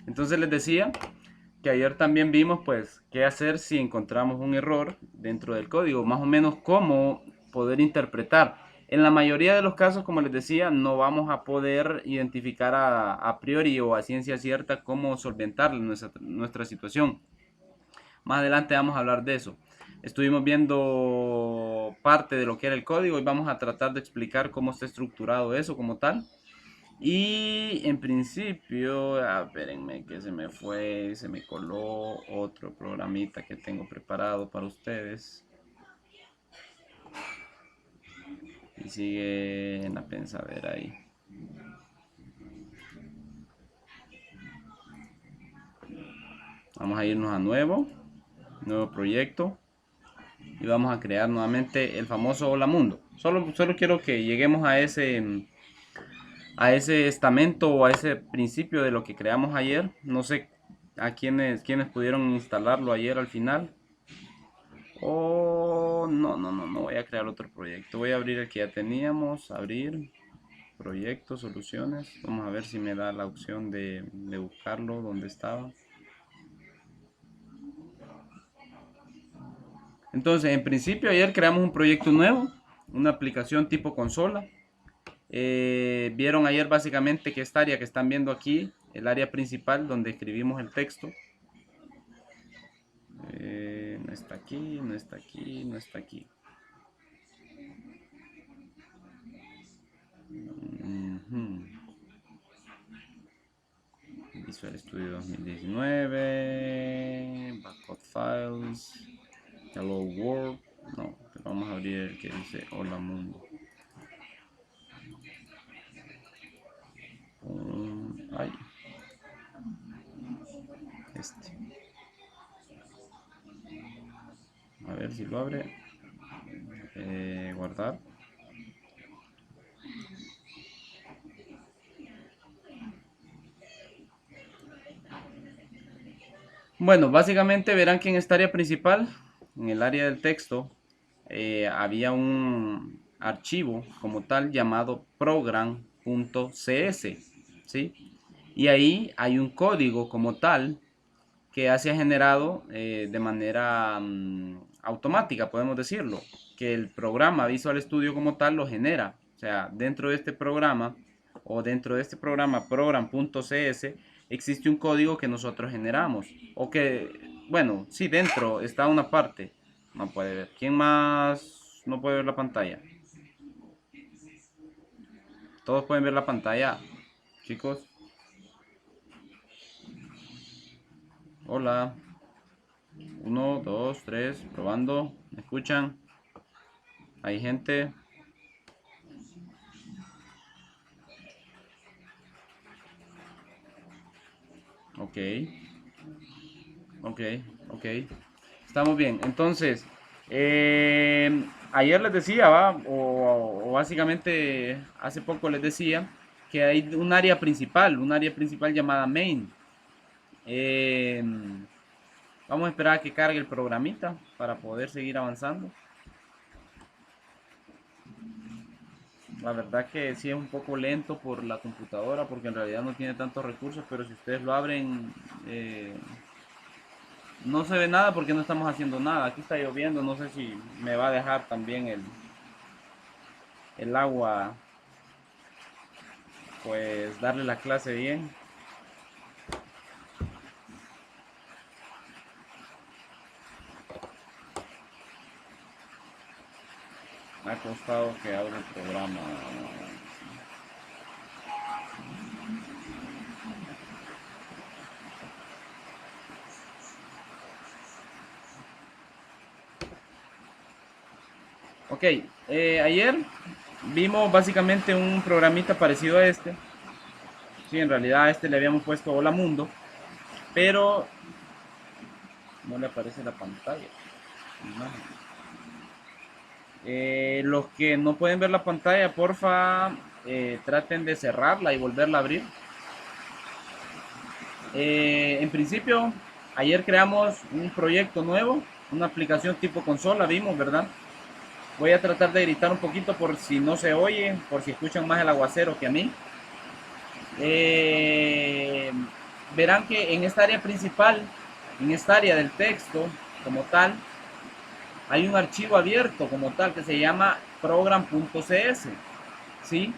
Entonces les decía que ayer también vimos pues qué hacer si encontramos un error dentro del código, más o menos cómo poder interpretar. En la mayoría de los casos, como les decía, no vamos a poder identificar a priori o a ciencia cierta cómo solventar nuestra situación. Más adelante vamos a hablar de eso. Estuvimos viendo parte de lo que era el código y vamos a tratar de explicar cómo está estructurado eso como tal. Y en principio, espérenme que se me fue, se me coló otro programita que tengo preparado para ustedes. Y sigue en la pensadera ahí. Vamos a irnos a nuevo proyecto. Y vamos a crear nuevamente el famoso Hola Mundo. Solo quiero que lleguemos a ese estamento o a ese principio de lo que creamos ayer. No sé a quienes pudieron instalarlo ayer al final. Oh, no voy a crear otro proyecto. Voy a abrir el que ya teníamos. Abrir, proyectos, soluciones. Vamos a ver si me da la opción de buscarlo donde estaba. Entonces, en principio ayer creamos un proyecto nuevo, una aplicación tipo consola. Vieron ayer básicamente que esta área que están viendo aquí, el área principal donde escribimos el texto. No está aquí, no está aquí, no está aquí. Visual Studio 2019, Backup Files, Hello World. No, vamos a abrir el que dice Hola Mundo. Ay, este. A ver si lo abre. Guardar. Bueno, básicamente verán que en esta área principal, en el área del texto, había un archivo como tal llamado program.cs, ¿sí? Y ahí hay un código como tal que ya se ha generado de manera automática, podemos decirlo, que el programa Visual Studio como tal lo genera. O sea, dentro de este programa o dentro de este programa program.cs existe un código que nosotros generamos. O que, bueno, sí, dentro está una parte. No puede ver. ¿Quién más no puede ver la pantalla? Todos pueden ver la pantalla, chicos. Hola. Uno, dos, tres, probando. ¿Me escuchan? Hay gente. Ok, ok, ok. Estamos bien. Entonces, ayer les decía, ¿va? O básicamente hace poco les decía que hay un área principal llamada main. Eh, Vamos a esperar a que cargue el programita para poder seguir avanzando. La verdad que sí es un poco lento por la computadora porque en realidad no tiene tantos recursos, pero si ustedes lo abren no se ve nada porque no estamos haciendo nada. Aquí está lloviendo, no sé si me va a dejar también el agua, pues darle la clase bien. Me ha costado que abra el programa. Ok, ayer vimos básicamente un programita parecido a este. Sí, en realidad a este le habíamos puesto Hola Mundo, pero no le aparece la pantalla. Los que no pueden ver la pantalla, porfa, traten de cerrarla y volverla a abrir. En principio, ayer creamos un proyecto nuevo, una aplicación tipo consola, vimos, ¿verdad? Voy a tratar de gritar un poquito por si no se oye, por si escuchan más el aguacero que a mí. Eh, verán que en esta área principal, en esta área del texto como tal, hay un archivo abierto como tal que se llama program.cs, ¿sí?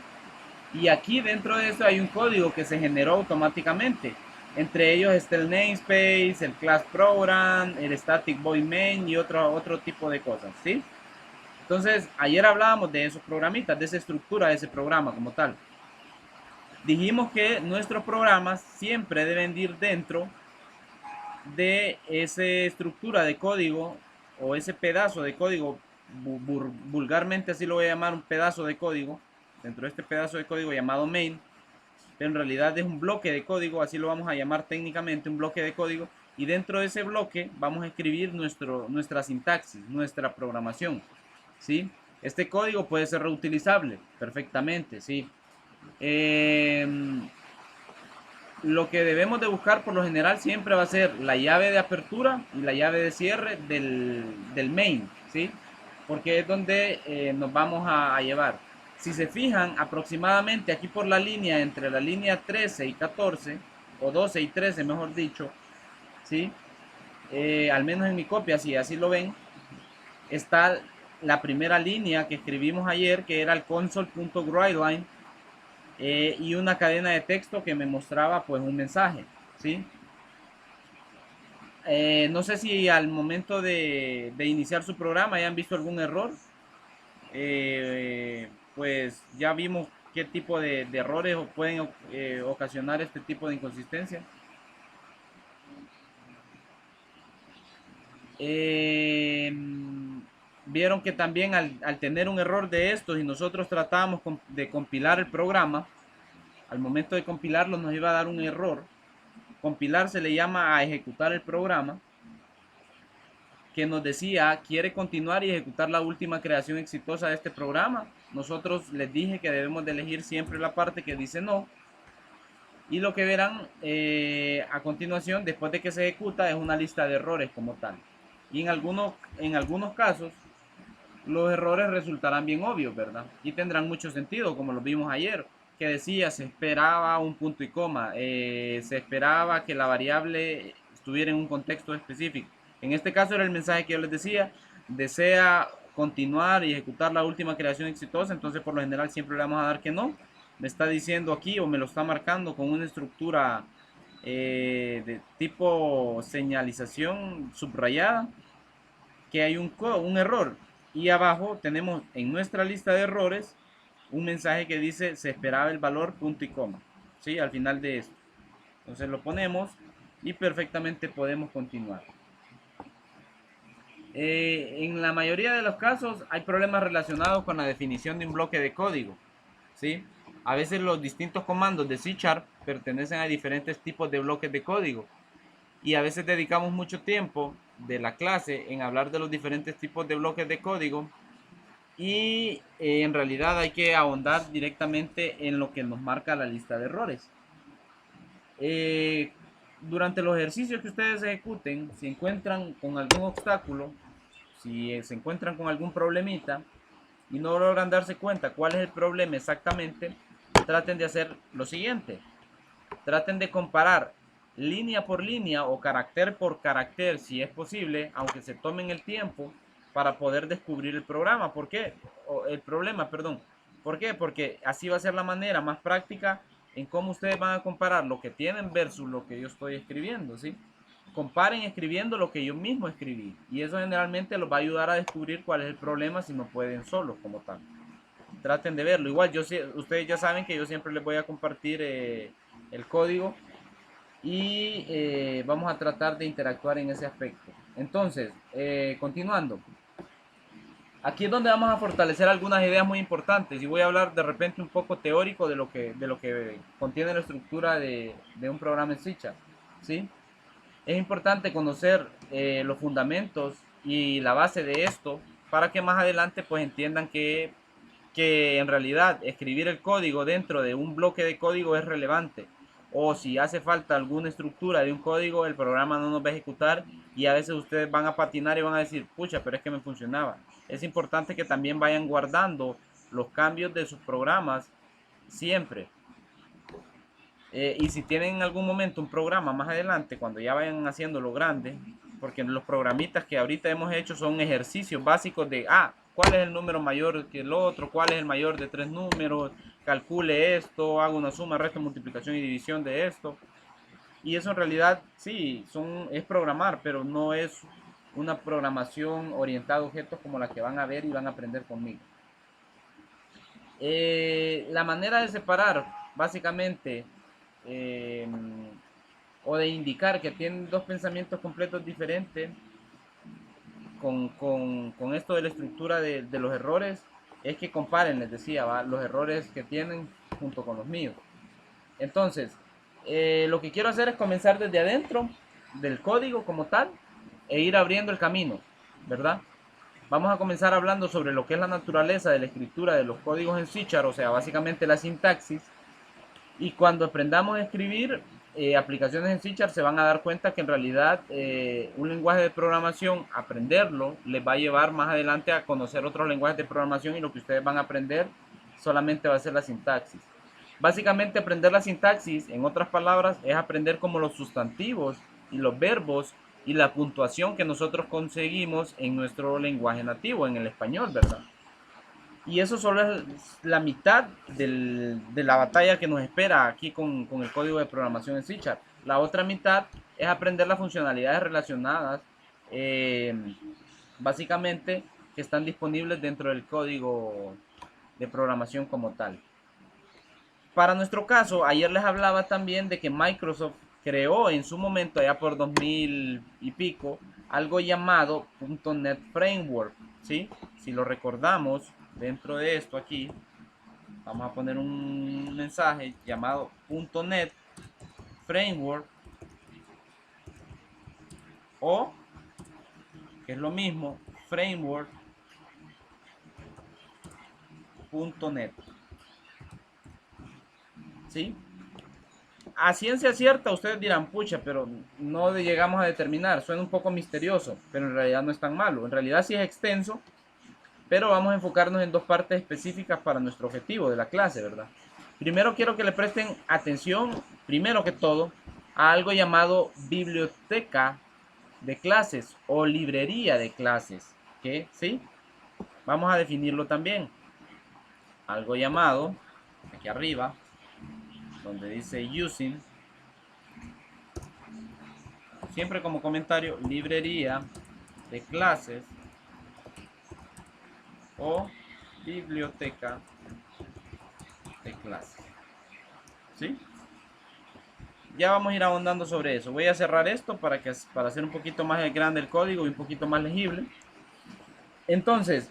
Y aquí dentro de eso hay un código que se generó automáticamente. Entre ellos está el namespace, el class program, el static void main y otro tipo de cosas, ¿sí? Entonces, ayer hablábamos de esos programitas, de esa estructura de ese programa como tal. Dijimos que nuestros programas siempre deben ir dentro de esa estructura de código o ese pedazo de código, vulgarmente así lo voy a llamar, un pedazo de código, dentro de este pedazo de código llamado main, pero en realidad es un bloque de código, así lo vamos a llamar técnicamente, un bloque de código, y dentro de ese bloque vamos a escribir nuestra sintaxis, nuestra programación, ¿sí? Este código puede ser reutilizable perfectamente, ¿sí? Eh, lo que debemos de buscar por lo general siempre va a ser la llave de apertura y la llave de cierre del main, ¿sí? Porque es donde nos vamos a llevar. Si se fijan, aproximadamente aquí por la línea, entre la línea 13 y 14, o 12 y 13, mejor dicho, ¿sí? Al menos en mi copia, si así lo ven, está la primera línea que escribimos ayer, que era el console.writeline, y una cadena de texto que me mostraba pues un mensaje, ¿sí? No sé si al momento de iniciar su programa hayan visto algún error. Pues ya vimos qué tipo de errores pueden ocasionar este tipo de inconsistencia. Eh, Vieron que también al tener un error de estos y nosotros tratábamos de compilar el programa, al momento de compilarlo nos iba a dar un error. Compilar se le llama a ejecutar el programa, que nos decía quiere continuar y ejecutar la última creación exitosa de este programa. Nosotros les dije que debemos de elegir siempre la parte que dice no. Y lo que verán a continuación, después de que se ejecuta, es una lista de errores como tal. Y en algunos casos, los errores resultarán bien obvios, ¿verdad? Y tendrán mucho sentido, como lo vimos ayer, que decía, se esperaba un punto y coma, se esperaba que la variable estuviera en un contexto específico. En este caso era el mensaje que yo les decía, desea continuar y ejecutar la última creación exitosa, entonces por lo general siempre le vamos a dar que no. Me está diciendo aquí o me lo está marcando con una estructura de tipo señalización subrayada que hay un error. Y abajo tenemos en nuestra lista de errores un mensaje que dice se esperaba el valor punto y coma, ¿sí? Al final de esto. Entonces lo ponemos y perfectamente podemos continuar. En la mayoría de los casos hay problemas relacionados con la definición de un bloque de código, ¿sí? A veces los distintos comandos de C# pertenecen a diferentes tipos de bloques de código y a veces dedicamos mucho tiempo de la clase en hablar de los diferentes tipos de bloques de código y en realidad hay que ahondar directamente en lo que nos marca la lista de errores. Durante los ejercicios que ustedes ejecuten, si encuentran con algún obstáculo, si se encuentran con algún problemita y no logran darse cuenta cuál es el problema exactamente, traten de hacer lo siguiente. Traten de comparar línea por línea o carácter por carácter, si es posible, aunque se tomen el tiempo para poder descubrir el programa. ¿Por qué? El problema, perdón. ¿Por qué? Porque así va a ser la manera más práctica en cómo ustedes van a comparar lo que tienen versus lo que yo estoy escribiendo, ¿sí? Comparen escribiendo lo que yo mismo escribí y eso generalmente los va a ayudar a descubrir cuál es el problema si no pueden solos como tal. Traten de verlo. Igual ustedes ya saben que yo siempre les voy a compartir el código y vamos a tratar de interactuar en ese aspecto. Entonces, continuando. Aquí es donde vamos a fortalecer algunas ideas muy importantes y voy a hablar de repente un poco teórico de lo que contiene la estructura de un programa en C#, ¿sí? Es importante conocer los fundamentos y la base de esto para que más adelante pues entiendan que en realidad escribir el código dentro de un bloque de código es relevante. O si hace falta alguna estructura de un código, el programa no nos va a ejecutar y a veces ustedes van a patinar y van a decir, pucha, pero es que me funcionaba. Es importante que también vayan guardando los cambios de sus programas siempre. Y si tienen en algún momento un programa más adelante, cuando ya vayan haciéndolo grande, porque los programitas que ahorita hemos hecho son ejercicios básicos de, ¿cuál es el número mayor que el otro? ¿Cuál es el mayor de tres números? Calcule esto, haga una suma, resta, multiplicación y división de esto. Y eso en realidad sí, es programar, pero no es una programación orientada a objetos como la que van a ver y van a aprender conmigo. La manera de separar, básicamente, eh, o de indicar que tienen dos pensamientos completos diferentes con esto de la estructura de los errores, es que comparen, les decía, ¿va? Los errores que tienen junto con los míos. Entonces, lo que quiero hacer es comenzar desde adentro del código como tal e ir abriendo el camino, ¿verdad? Vamos a comenzar hablando sobre lo que es la naturaleza de la escritura de los códigos en C#, o sea, básicamente la sintaxis. Y cuando aprendamos a escribir aplicaciones en C#, se van a dar cuenta que en realidad un lenguaje de programación, aprenderlo, les va a llevar más adelante a conocer otros lenguajes de programación, y lo que ustedes van a aprender solamente va a ser la sintaxis. Básicamente aprender la sintaxis, en otras palabras, es aprender cómo los sustantivos y los verbos y la puntuación que nosotros conseguimos en nuestro lenguaje nativo, en el español, ¿verdad? Y eso solo es la mitad de la batalla que nos espera aquí con el código de programación en C#. La otra mitad es aprender las funcionalidades relacionadas, eh, básicamente, que están disponibles dentro del código de programación como tal. Para nuestro caso, ayer les hablaba también de que Microsoft creó en su momento, allá por 2000 y pico, algo llamado .NET Framework, ¿sí? Si lo recordamos, dentro de esto aquí, vamos a poner un mensaje llamado .NET Framework, o, que es lo mismo, framework.net, ¿sí? A ciencia cierta ustedes dirán, pucha, pero no llegamos a determinar, suena un poco misterioso, pero en realidad no es tan malo. En realidad sí es extenso, pero vamos a enfocarnos en dos partes específicas para nuestro objetivo de la clase, ¿verdad? Primero quiero que le presten atención, primero que todo, a algo llamado biblioteca de clases o librería de clases, ¿qué? ¿Sí? Vamos a definirlo también. Algo llamado, aquí arriba, donde dice using, siempre como comentario, librería de clases o biblioteca de clases, ¿sí? Ya vamos a ir ahondando sobre eso. Voy a cerrar esto para hacer un poquito más grande el código y un poquito más legible. Entonces,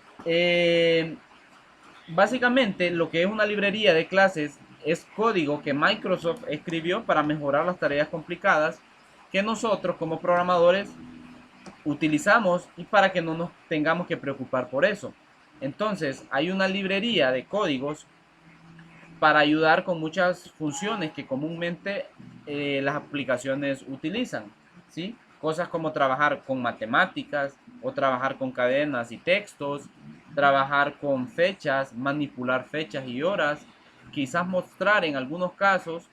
básicamente lo que es una librería de clases es código que Microsoft escribió para mejorar las tareas complicadas que nosotros como programadores utilizamos, y para que no nos tengamos que preocupar por eso. Entonces, hay una librería de códigos para ayudar con muchas funciones que comúnmente las aplicaciones utilizan, ¿sí? Cosas como trabajar con matemáticas o trabajar con cadenas y textos, trabajar con fechas, manipular fechas y horas, quizás mostrar en algunos casos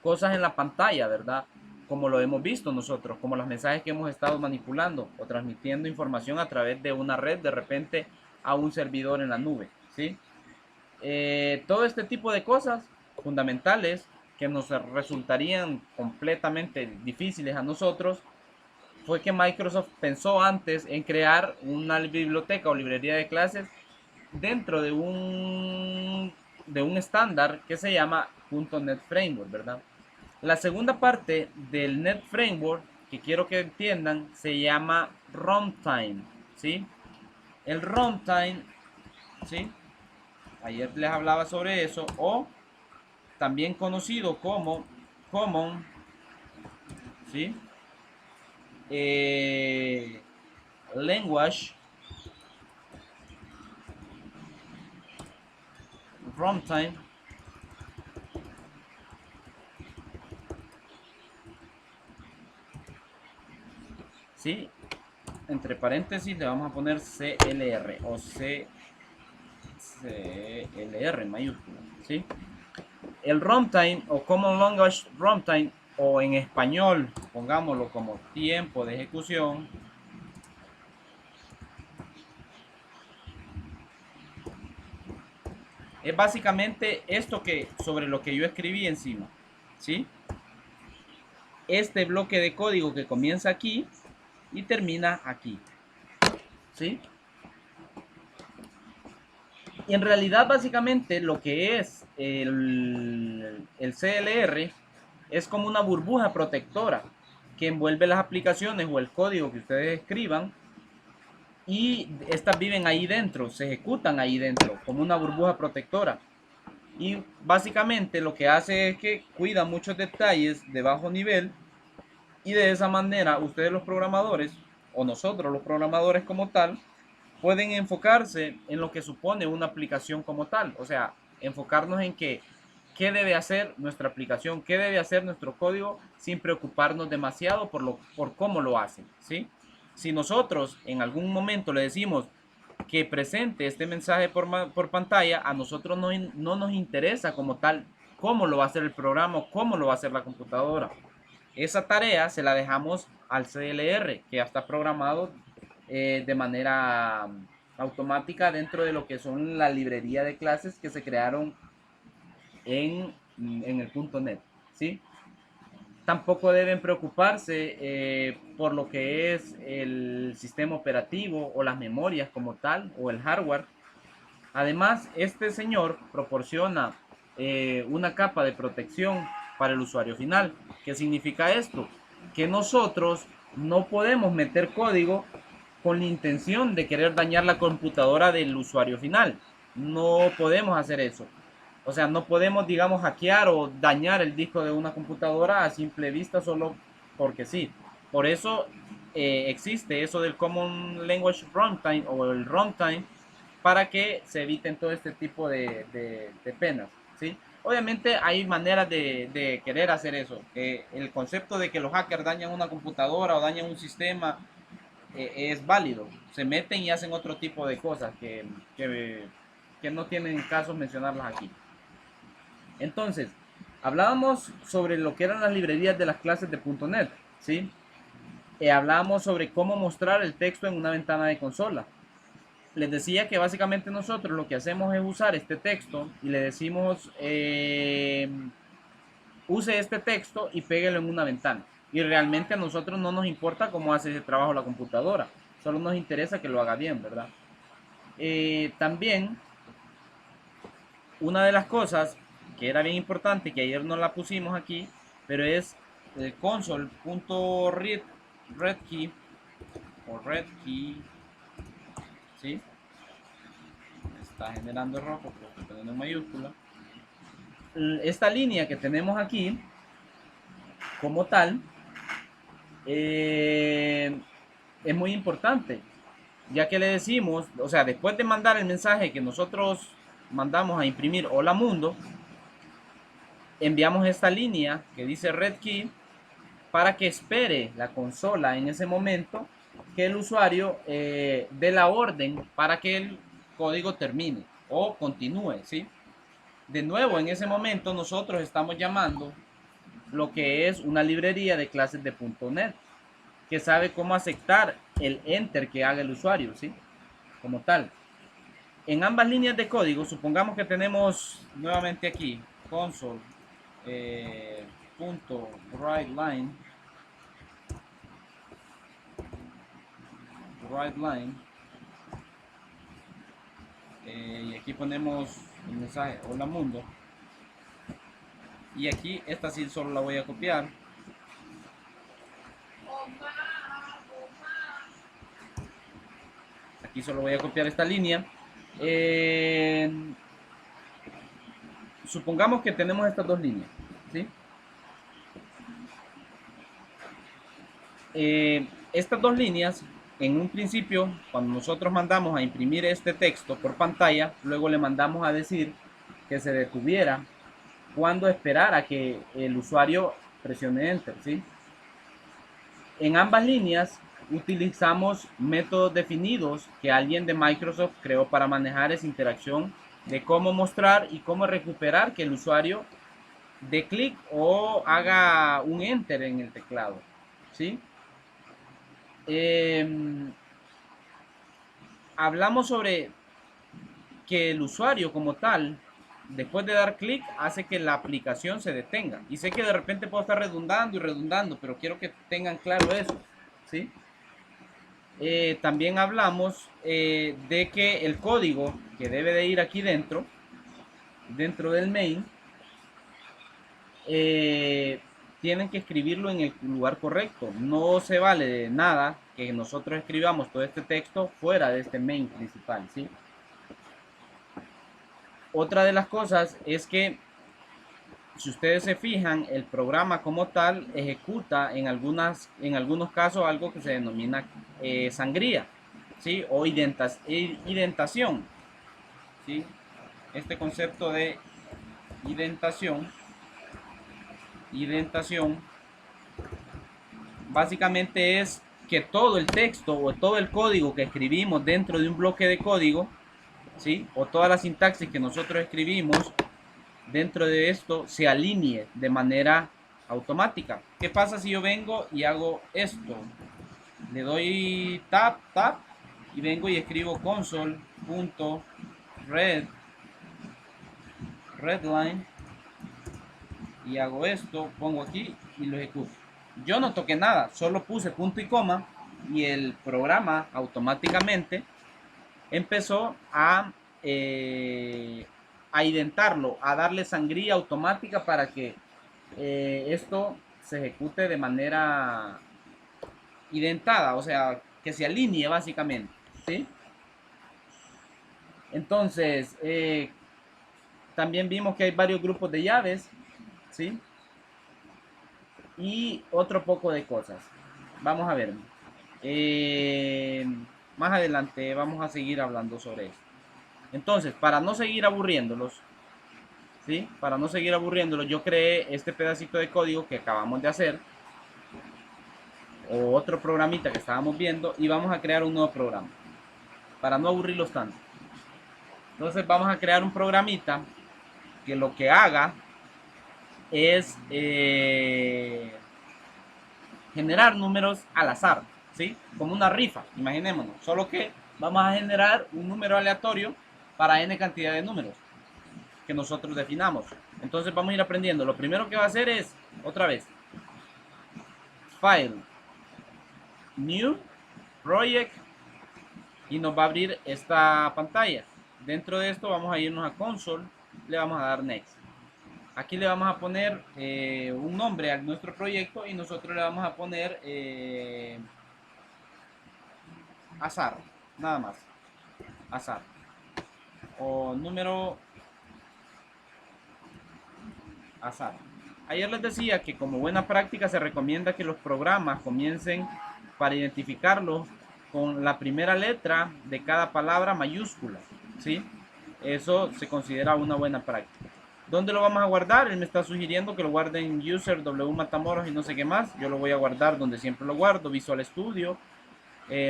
cosas en la pantalla, ¿verdad? Como lo hemos visto nosotros, como los mensajes que hemos estado manipulando o transmitiendo información a través de una red de repente a un servidor en la nube, ¿sí? Todo este tipo de cosas fundamentales que nos resultarían completamente difíciles a nosotros, fue que Microsoft pensó antes en crear una biblioteca o librería de clases dentro de un estándar que se llama .NET Framework, ¿verdad? La segunda parte del Net Framework que quiero que entiendan se llama Runtime, ¿sí? El Runtime, ¿sí? Ayer les hablaba sobre eso, o también conocido como Common, ¿sí? Language Runtime, ¿sí? Entre paréntesis le vamos a poner CLR o CLR mayúscula, ¿sí? El runtime o Common Language Runtime, o en español, pongámoslo como tiempo de ejecución, es básicamente esto que sobre lo que yo escribí encima, ¿sí? Este bloque de código que comienza aquí y termina aquí, ¿sí? Y en realidad básicamente lo que es el CLR es como una burbuja protectora que envuelve las aplicaciones o el código que ustedes escriban, y estas viven ahí dentro, se ejecutan ahí dentro como una burbuja protectora. Y básicamente lo que hace es que cuida muchos detalles de bajo nivel, y de esa manera ustedes los programadores, o nosotros los programadores como tal, pueden enfocarse en lo que supone una aplicación como tal. O sea, enfocarnos en qué debe hacer nuestra aplicación, qué debe hacer nuestro código, sin preocuparnos demasiado por cómo lo hacen, ¿sí? Si nosotros en algún momento le decimos que presente este mensaje por pantalla, a nosotros no nos interesa como tal cómo lo va a hacer el programa o cómo lo va a hacer la computadora. Esa tarea se la dejamos al CLR, que ya está programado de manera automática dentro de lo que son la librería de clases que se crearon en el .NET, ¿sí? Tampoco deben preocuparse por lo que es el sistema operativo o las memorias como tal, o el hardware. Además, este señor proporciona una capa de protección para el usuario final. ¿Qué significa esto? Que nosotros no podemos meter código con la intención de querer dañar la computadora del usuario final. No podemos hacer eso. O sea, no podemos, digamos, hackear o dañar el disco de una computadora a simple vista solo porque sí. Por eso existe eso del Common Language Runtime o el Runtime, para que se eviten todo este tipo de penas, ¿sí? Obviamente hay maneras de querer hacer eso. El concepto de que los hackers dañan una computadora o dañan un sistema es válido. Se meten y hacen otro tipo de cosas que no tienen caso mencionarlas aquí. Entonces, hablábamos sobre lo que eran las librerías de las clases de .NET, ¿sí? Hablábamos sobre cómo mostrar el texto en una ventana de consola. Les decía que básicamente nosotros lo que hacemos es usar este texto y le decimos use este texto y péguelo en una ventana. Y realmente a nosotros no nos importa cómo hace ese trabajo la computadora, solo nos interesa que lo haga bien, ¿verdad? También una de las cosas que era bien importante, que ayer no la pusimos aquí, pero es el console.readKey o redkey, ¿sí? Está generando rojo, pero estoy poniendo en mayúscula. Esta línea que tenemos aquí, como tal, es muy importante, ya que le decimos, o sea, después de mandar el mensaje que nosotros mandamos a imprimir hola mundo, enviamos esta línea que dice red key para que espere la consola en ese momento que el usuario dé la orden para que el código termine o continúe, ¿sí? De nuevo, en ese momento nosotros estamos llamando lo que es una librería de clases de .NET que sabe cómo aceptar el enter que haga el usuario, ¿sí? Como tal. En ambas líneas de código, supongamos que tenemos nuevamente aquí console punto write line, y aquí ponemos el mensaje hola mundo, y aquí esta sí solo la voy a copiar. Aquí solo voy a copiar esta línea. Supongamos que tenemos estas dos líneas, ¿sí? Estas dos líneas, en un principio, cuando nosotros mandamos a imprimir este texto por pantalla, luego le mandamos a decir que se detuviera cuando esperara que el usuario presione enter, ¿sí? En ambas líneas utilizamos métodos definidos que alguien de Microsoft creó para manejar esa interacción de cómo mostrar y cómo recuperar que el usuario dé clic o haga un enter en el teclado, ¿sí? Hablamos sobre que el usuario como tal, después de dar clic, hace que la aplicación se detenga. Y sé que de repente puedo estar redundando y redundando, pero quiero que tengan claro eso, ¿sí? También hablamos de que el código que debe de ir aquí dentro del main, tienen que escribirlo en el lugar correcto. No se vale de nada que nosotros escribamos todo este texto fuera de este main principal, ¿sí? Otra de las cosas es que, si ustedes se fijan, el programa como tal ejecuta en algunos casos algo que se denomina sangría, ¿sí? O identación, ¿sí? Este concepto de identación básicamente es que todo el texto o todo el código que escribimos dentro de un bloque de código, ¿sí? O toda la sintaxis que nosotros escribimos dentro de esto se alinee de manera automática. ¿Qué pasa si yo vengo y hago esto? Le doy tab y vengo y escribo console.readline y hago esto, pongo aquí y lo ejecuto. Yo no toqué nada, solo puse punto y coma y el programa automáticamente empezó a identarlo, a darle sangría automática para que esto se ejecute de manera identada, o sea, que se alinee básicamente, ¿sí? Entonces, también vimos que hay varios grupos de llaves, ¿sí? Y otro poco de cosas. Vamos a ver. Eh, Más adelante vamos a seguir hablando sobre esto. Entonces, para no seguir aburriéndolos, ¿sí? Para no seguir aburriéndolos, yo creé este pedacito de código que acabamos de hacer, o otro programita que estábamos viendo, y vamos a crear un nuevo programa, para no aburrirlos tanto. Entonces vamos a crear un programita que lo que haga es generar números al azar, ¿sí? Como una rifa, imaginémonos. Solo que vamos a generar un número aleatorio para n cantidad de números que nosotros definamos. Entonces vamos a ir aprendiendo. Lo primero que va a hacer es, otra vez, File, New, Project, y nos va a abrir esta pantalla. Dentro de esto vamos a irnos a Console, le vamos a dar Next. Aquí le vamos a poner un nombre a nuestro proyecto y nosotros le vamos a poner azar, nada más, azar, o número azar. Ayer les decía que como buena práctica se recomienda que los programas comiencen para identificarlos con la primera letra de cada palabra mayúscula, ¿sí? Eso se considera una buena práctica. ¿Dónde lo vamos a guardar? Él me está sugiriendo que lo guarde en user W Matamoros y no sé qué más. Yo lo voy a guardar donde siempre lo guardo, Visual Studio,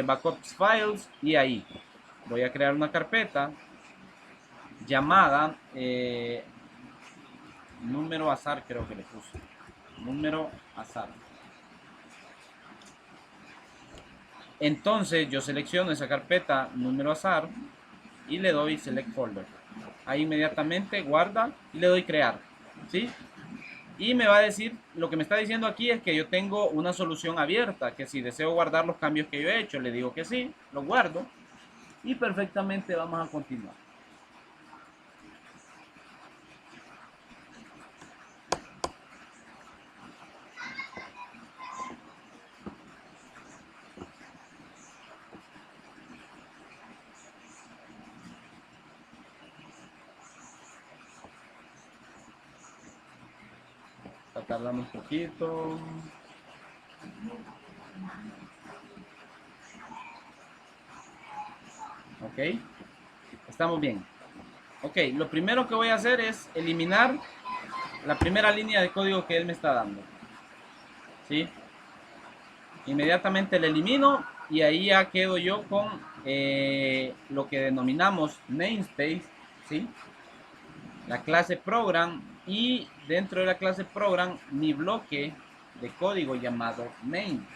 Backups Files, y ahí voy a crear una carpeta llamada número azar, creo que le puse. Número azar. Entonces yo selecciono esa carpeta número azar y le doy select folder. Ahí inmediatamente guarda y le doy crear, ¿sí? Y me va a decir, lo que me está diciendo aquí es que yo tengo una solución abierta, que si deseo guardar los cambios que yo he hecho, le digo que sí, lo guardo y perfectamente vamos a continuar. Está tardando un poquito. Ok, estamos bien. Ok, lo primero que voy a hacer es eliminar la primera línea de código que él me está dando, ¿sí? Inmediatamente la elimino y ahí ya quedo yo con lo que denominamos namespace, ¿sí? La clase program y dentro de la clase program mi bloque de código llamado main,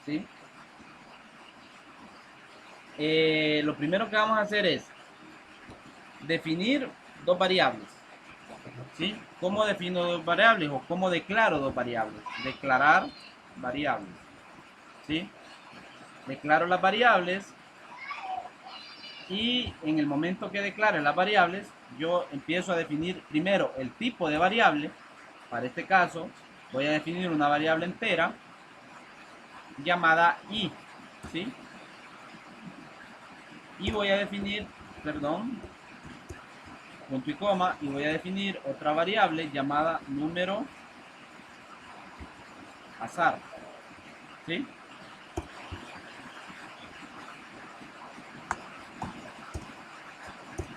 ¿sí? Lo primero que vamos a hacer es definir dos variables, ¿sí? ¿Cómo defino dos variables o cómo declaro dos variables? Declarar variables, ¿sí? Declaro las variables y en el momento que declare las variables, yo empiezo a definir primero el tipo de variable. Para este caso, voy a definir una variable entera llamada i, ¿sí? Y voy a definir, perdón, punto y coma, y voy a definir otra variable llamada número azar, ¿sí?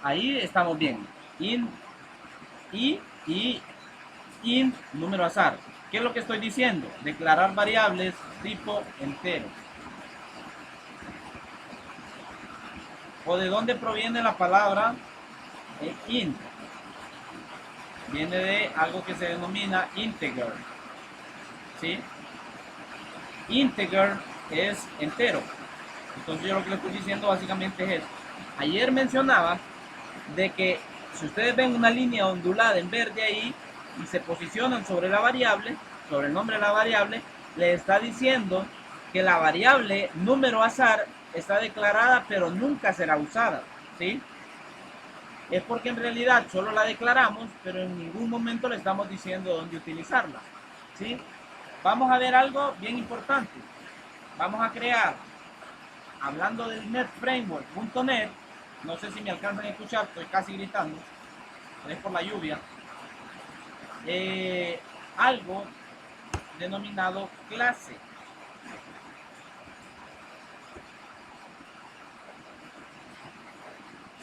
Ahí estamos bien. Int y int número azar. ¿Qué es lo que estoy diciendo? Declarar variables tipo entero. ¿O de dónde proviene la palabra int? Viene de algo que se denomina integer, ¿sí? Integer es entero. Entonces yo lo que le estoy diciendo básicamente es esto. Ayer mencionaba de que si ustedes ven una línea ondulada en verde ahí y se posicionan sobre la variable, sobre el nombre de la variable, le está diciendo que la variable número azar está declarada pero nunca será usada, ¿sí? Es porque en realidad solo la declaramos, pero en ningún momento le estamos diciendo dónde utilizarla, ¿sí? Vamos a ver algo bien importante. Vamos a crear, hablando del NetFramework.net, no sé si me alcanzan a escuchar, estoy casi gritando, es por la lluvia, algo denominado clase,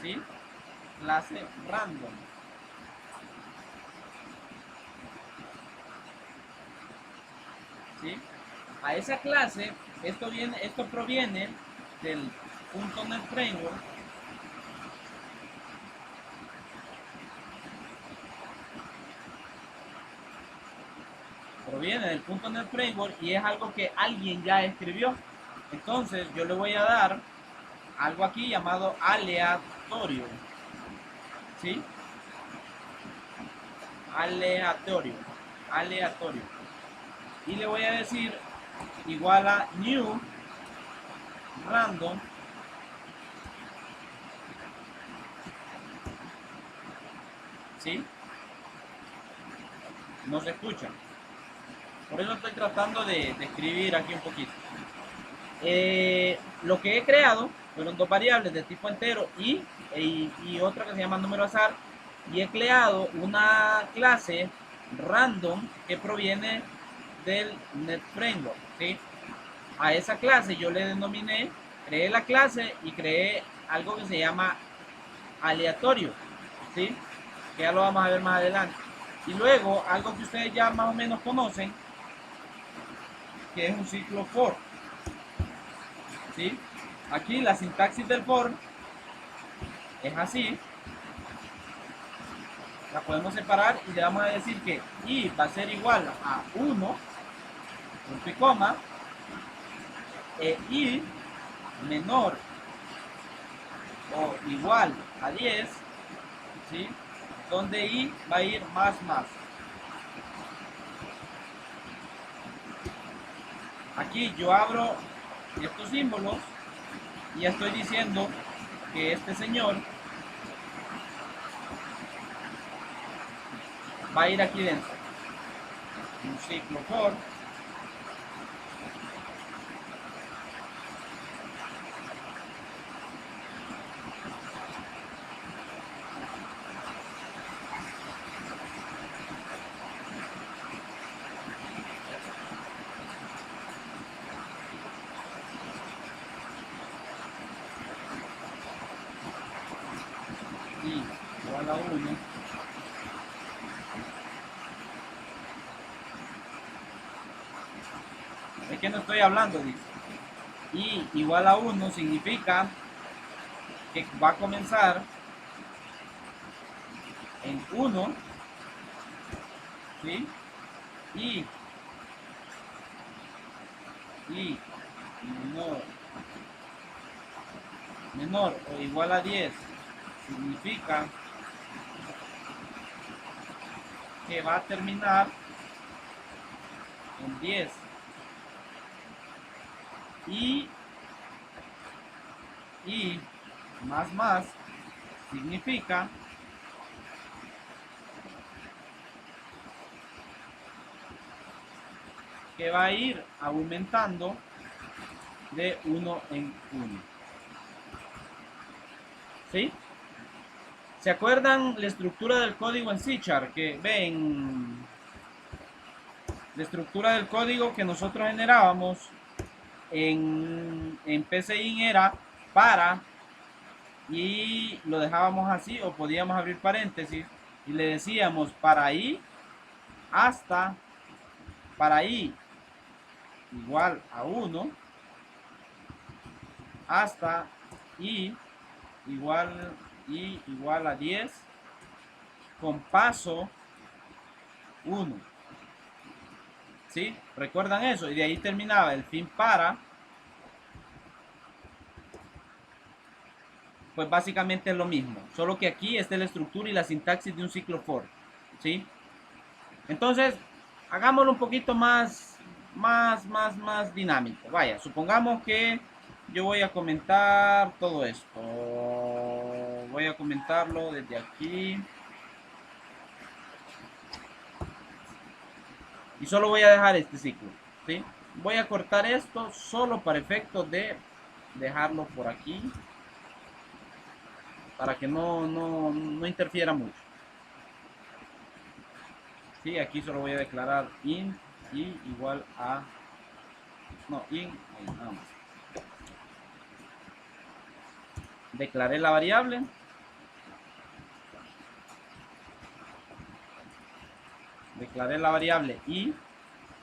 ¿sí? Clase random, ¿sí? A esa clase, esto proviene del .NET Framework, y es algo que alguien ya escribió. Entonces yo le voy a dar algo aquí llamado aleatorio, ¿sí? Aleatorio. Y le voy a decir igual a new random ¿sí? No se escucha. Por eso estoy tratando de escribir aquí un poquito. Lo que he creado fueron dos variables de tipo entero y otra que se llama número azar, y he creado una clase random que proviene del NetFramework, ¿sí? A esa clase yo le denominé, creé la clase y creé algo que se llama aleatorio, ¿sí? Que ya lo vamos a ver más adelante. Y luego, algo que ustedes ya más o menos conocen, que es un ciclo for, ¿sí? Aquí la sintaxis del for es así. La podemos separar y le vamos a decir que i va a ser igual a 1, punto y coma, e i menor o igual a 10, ¿sí? Donde i va a ir más. Aquí yo abro estos símbolos y estoy diciendo que este señor va a ir aquí dentro. Un ciclo for. Y igual a 1. Es que no estoy hablando, dice. Y igual a 1 significa que va a comenzar en 1 ¿sí? Y menor, menor o igual a 10 significa que va a terminar en 10 y más significa que va a ir aumentando de uno en uno. ¿Sí? ¿Se acuerdan la estructura del código en C#? Que ven la estructura del código que nosotros generábamos en PCIN era para, y lo dejábamos así, o podíamos abrir paréntesis y le decíamos para i hasta, para i igual a 1 hasta i igual a 10 con paso 1. ¿Sí? ¿Recuerdan eso? Y de ahí terminaba el fin para. Pues básicamente es lo mismo, solo que aquí está la estructura y la sintaxis de un ciclo for. ¿Sí? Entonces, hagámoslo un poquito más dinámico. Vaya, supongamos que yo voy a comentar todo esto. Voy a comentarlo desde aquí. Y solo voy a dejar este ciclo. ¿Sí? Voy a cortar esto solo para efectos de dejarlo por aquí. Para que no interfiera mucho. ¿Sí? Aquí solo voy a declarar int y igual a... No, int, nada más. Declaré la variable. Declaré la variable y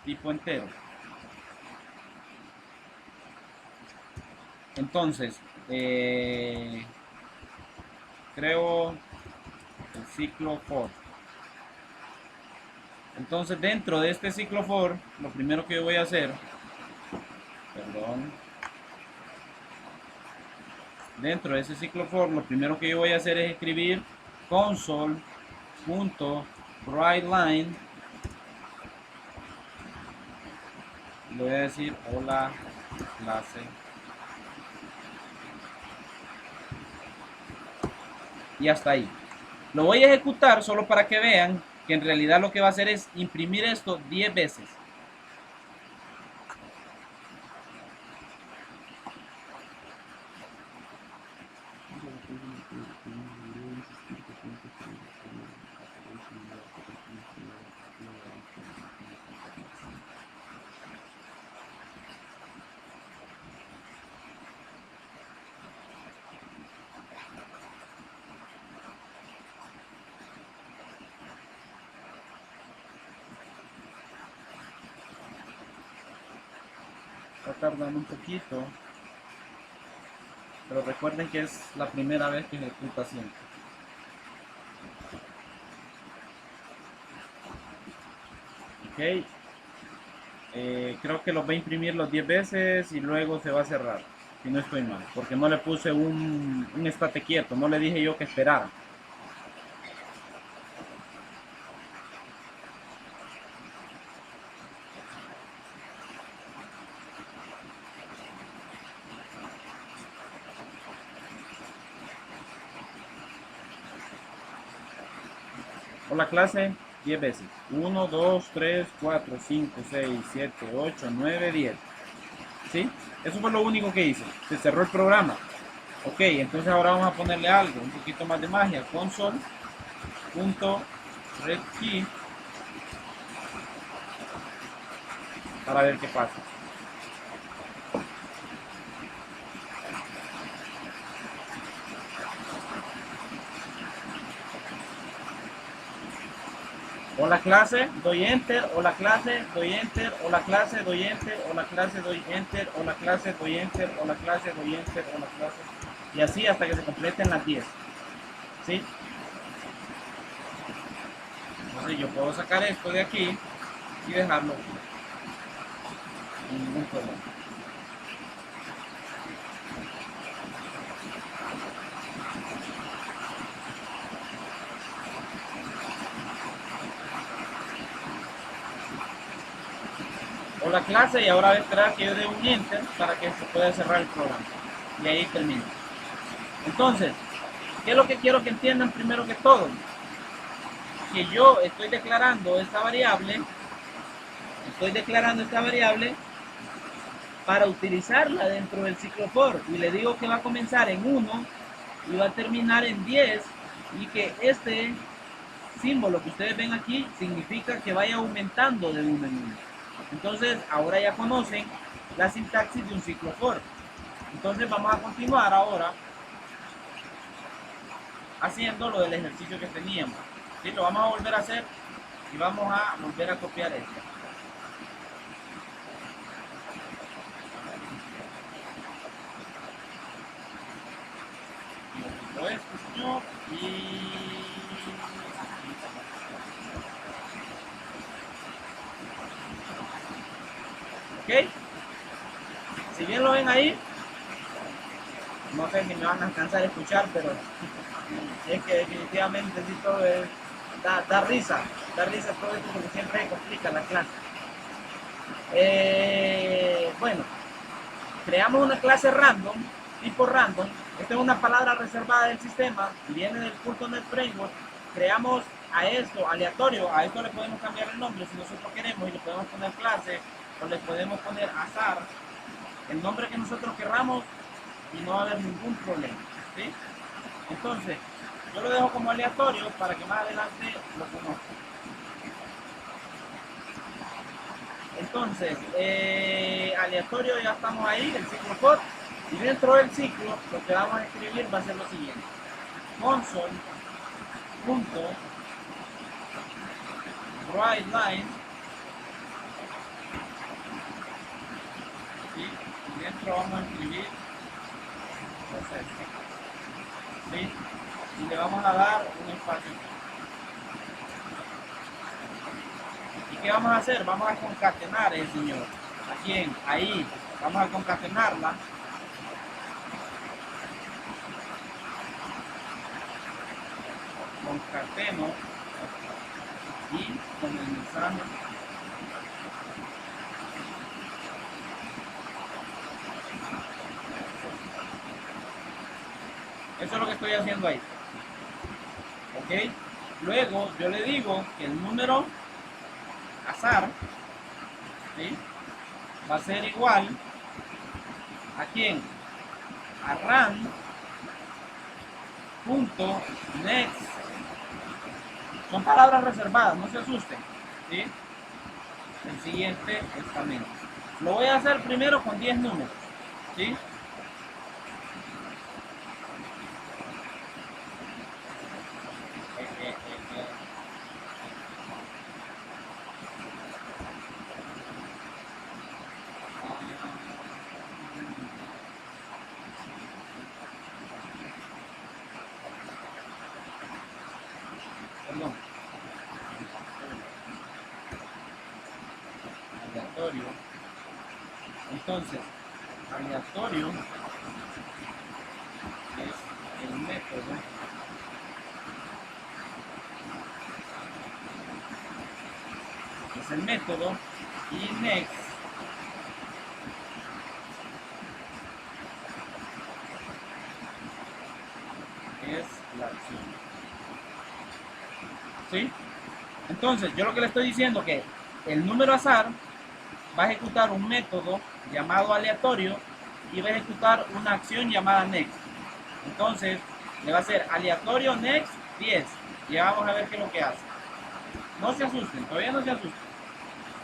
tipo entero. Entonces, creo el ciclo for. Entonces, dentro de este ciclo for, lo primero que yo voy a hacer, dentro de ese ciclo for, lo primero que yo voy a hacer es escribir console.writeLine. Le voy a decir hola clase. Y hasta ahí. Lo voy a ejecutar solo para que vean que en realidad lo que va a hacer es imprimir esto 10 veces. Está tardando un poquito, pero recuerden que es la primera vez que ejecuta siempre. Ok, creo que los va a imprimir los 10 veces y luego se va a cerrar, si no estoy mal, porque no le puse un estate quieto, no le dije yo que esperara. Hola clase, 10 veces. 1, 2, 3, 4, 5, 6, 7, 8, 9, 10. ¿Sí? Eso fue lo único que hice. Se cerró el programa. Ok, entonces ahora vamos a ponerle algo, un poquito más de magia. Console.readKey para ver qué pasa. Hola clase, doy enter, hola clase, doy enter, hola clase, doy enter, hola clase, doy enter, hola clase, doy enter, hola clase, doy enter, hola clase. Y así hasta que se completen las 10. ¿Sí? Entonces yo puedo sacar esto de aquí y dejarlo sin ningún problema. O la clase y ahora voy a esperar que yo dé un enter para que se pueda cerrar el programa. Y ahí termino. Entonces, ¿qué es lo que quiero que entiendan primero que todo? Que yo estoy declarando esta variable para utilizarla dentro del ciclo for, y le digo que va a comenzar en 1 y va a terminar en 10, y que este símbolo que ustedes ven aquí significa que vaya aumentando de 1 en 1. Entonces ahora ya conocen la sintaxis de un ciclo for. Entonces vamos a continuar ahora haciendo lo del ejercicio que teníamos. ¿Sí? Lo vamos a volver a hacer y vamos a volver a copiar esto. Esto, señor, y ok, si bien lo ven ahí, no sé si me van a alcanzar a escuchar, pero es que definitivamente sí todo es, da risa todo esto porque siempre se complica la clase. Bueno, creamos una clase random, tipo random. Esta es una palabra reservada del sistema y viene del .NET Framework. Creamos a esto aleatorio, a esto le podemos cambiar el nombre si nosotros queremos, y le podemos poner clase o le podemos poner azar, el nombre que nosotros querramos, y no va a haber ningún problema, ¿sí? Entonces yo lo dejo como aleatorio para que más adelante lo conozcan. Entonces aleatorio, ya estamos ahí, el ciclo for, y dentro del ciclo lo que vamos a escribir va a ser lo siguiente: console.writeLine, ¿sí? Y dentro vamos a escribir proceso, ¿sí? Y le vamos a dar un espacio. ¿Y qué vamos a hacer? Vamos a concatenar el señor. ¿A quién? Ahí. Vamos a concatenarla. Concateno y con el mensaje eso es lo que estoy haciendo ahí, ok. Luego yo le digo que el número azar, ¿sí?, va a ser igual a quién, a run.next. Son palabras reservadas, no se asusten, ¿sí? El siguiente estamento. Lo voy a hacer primero con 10 números, ¿sí? Perdón. Aleatorio. Entonces, aleatorio es el método y next es la acción, ¿sí? Entonces yo lo que le estoy diciendo es que el número azar va a ejecutar un método llamado aleatorio y va a ejecutar una acción llamada next. Entonces le va a hacer aleatorio next 10 y ya vamos a ver qué es lo que hace. No se asusten, todavía no se asusten.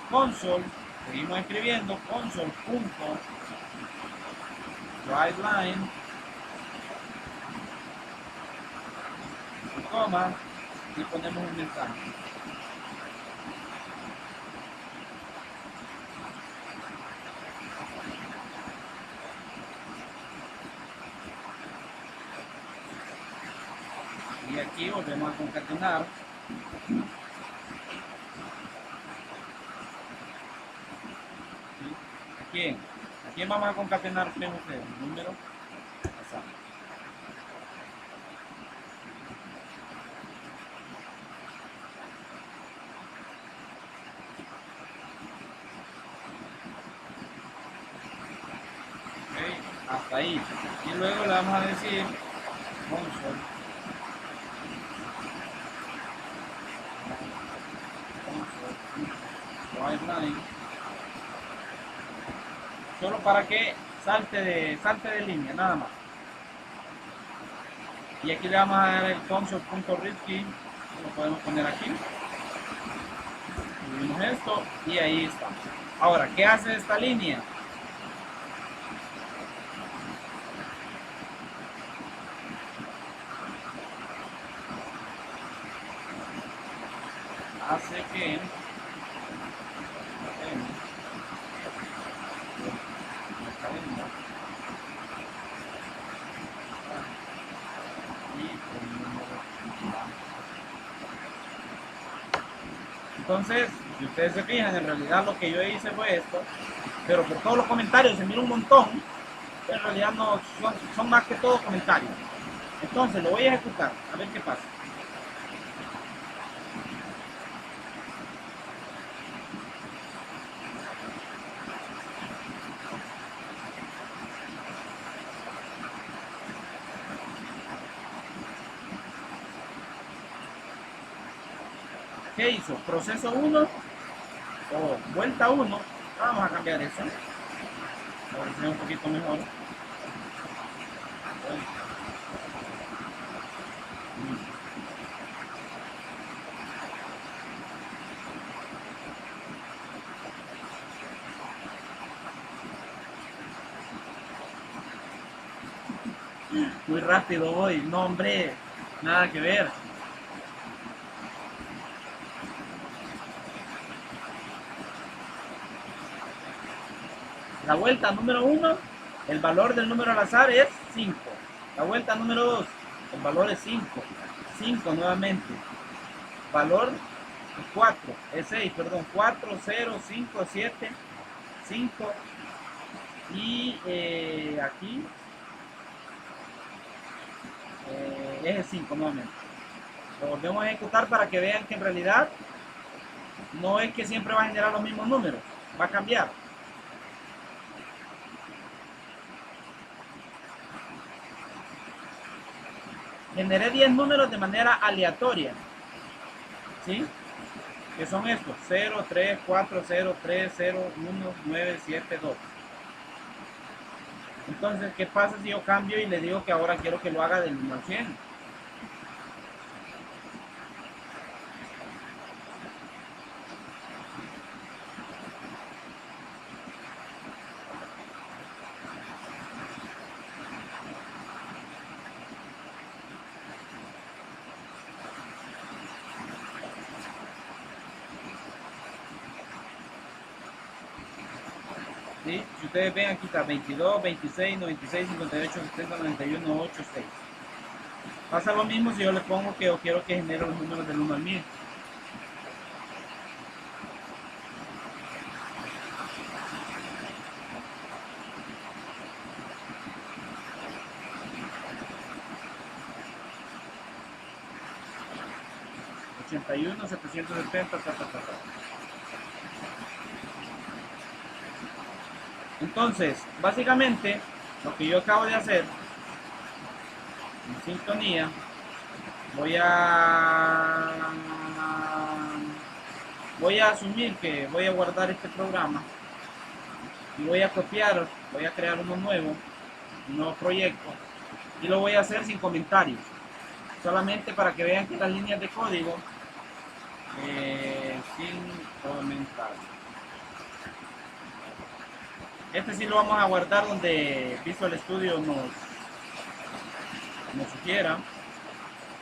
Console, seguimos escribiendo console.writeLine, coma, y ponemos un mensaje. Y aquí volvemos a concatenar ¿A quién vamos a concatenar, creen ustedes? El número azar. Okay, hasta ahí. Y luego le vamos a decir console. Whiteline. Solo para que salte de línea, nada más. Y aquí le vamos a dar el console.readKey, lo podemos poner aquí. Subimos esto y ahí está. Ahora, ¿qué hace esta línea? Hace que entonces, si ustedes se fijan, en realidad lo que yo hice fue esto, pero por todos los comentarios se mira un montón, pero en realidad no son más que todo comentarios. Entonces lo voy a ejecutar, a ver qué pasa. ¿Qué hizo? Proceso 1 o vuelta 1. Vamos a cambiar eso. Ahora se ve un poquito mejor. Muy rápido voy. No, hombre, nada que ver. La vuelta número 1, el valor del número al azar es 5. La vuelta número 2, el valor es 5. 5 nuevamente. Valor 4, es 6, perdón. 4, 0, 5, 7, 5. Y aquí es 5 nuevamente. Lo volvemos a ejecutar para que vean que en realidad no es que siempre va a generar los mismos números. Va a cambiar. Generé 10 números de manera aleatoria, ¿sí? Que son estos: 0, 3, 4, 0, 3, 0, 1, 9, 7, 2. Entonces, ¿qué pasa si yo cambio y le digo que ahora quiero que lo haga del 1 al 100? ¿Sí? Si ustedes ven, aquí está 22, 26, 96, 58, 70, 91, 8, 6. Pasa lo mismo si yo le pongo que yo quiero que genere los números del 1 al 1000. ...81, 770, Entonces, básicamente, lo que yo acabo de hacer, en sintonía, voy a asumir que voy a guardar este programa y voy a copiar, voy a crear uno nuevo, un nuevo proyecto, y lo voy a hacer sin comentarios, solamente para que vean que las líneas de código sin comentarios. Este sí lo vamos a guardar donde Visual Studio nos sugiera,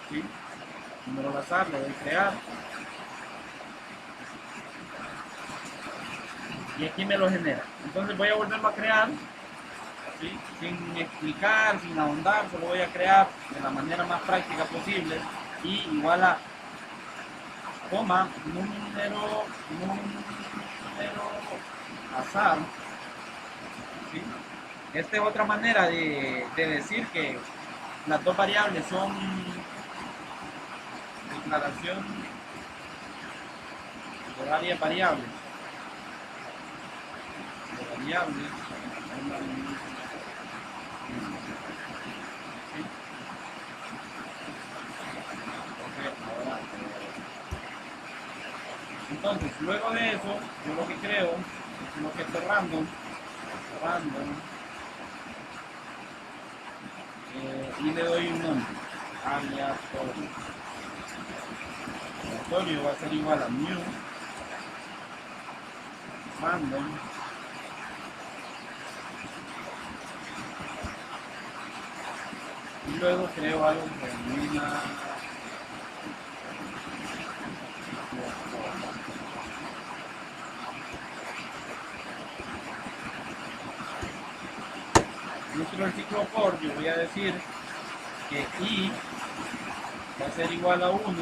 ¿sí? Número al azar, le doy crear, y aquí me lo genera. Entonces voy a volverlo a crear, ¿sí? Sin explicar, sin ahondar, solo voy a crear de la manera más práctica posible, y igual a coma número azar, Esta es otra manera de decir que las dos variables son declaración de varias variables. De variables. ¿Sí? Ahora, entonces, luego de eso, yo lo que creo es lo que es random, y le doy un nombre, aleatorio. Aleatorio va a ser igual a new, random, y luego creo algo que denomina dentro del ciclo for. Yo voy a decir que i va a ser igual a 1,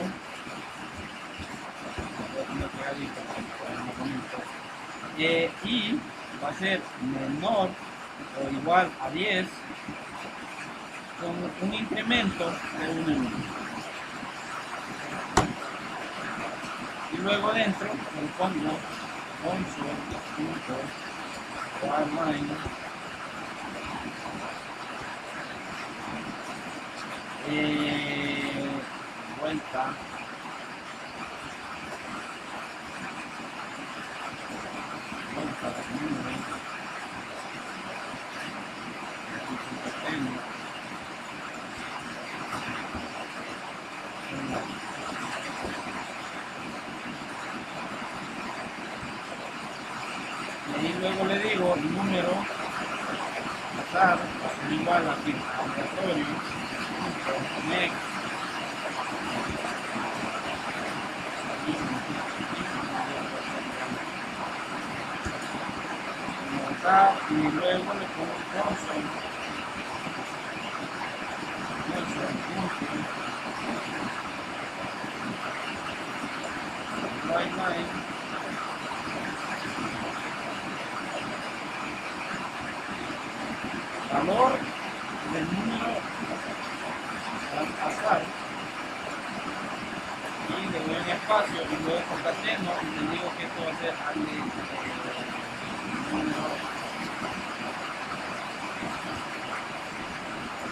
i va a ser menor o igual a 10 con un incremento de 1 en 1. Y luego dentro le pongo console.whileLine vuelta y luego le digo el número azar va a ser igual a aleatorio next y luego le pongo console whileLine valor del número azar y le doy un espacio y luego concateno y le digo que esto va a ser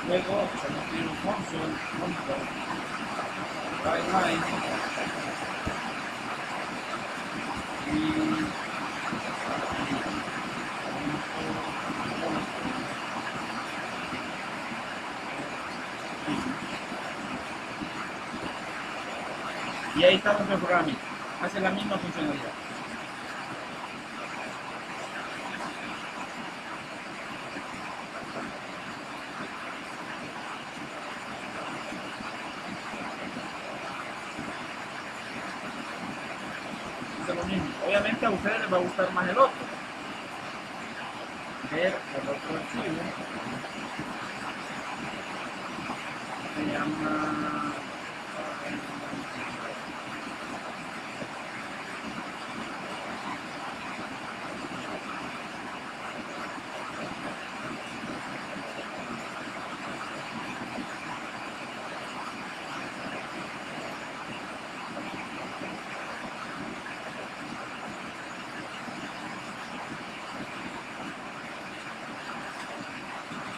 luego se lo escribo console.whileLine y ahí está nuestro programa. Hace la misma funcionalidad. Hace lo mismo. Obviamente a ustedes les va a gustar más el otro. Ver el otro archivo. Se llama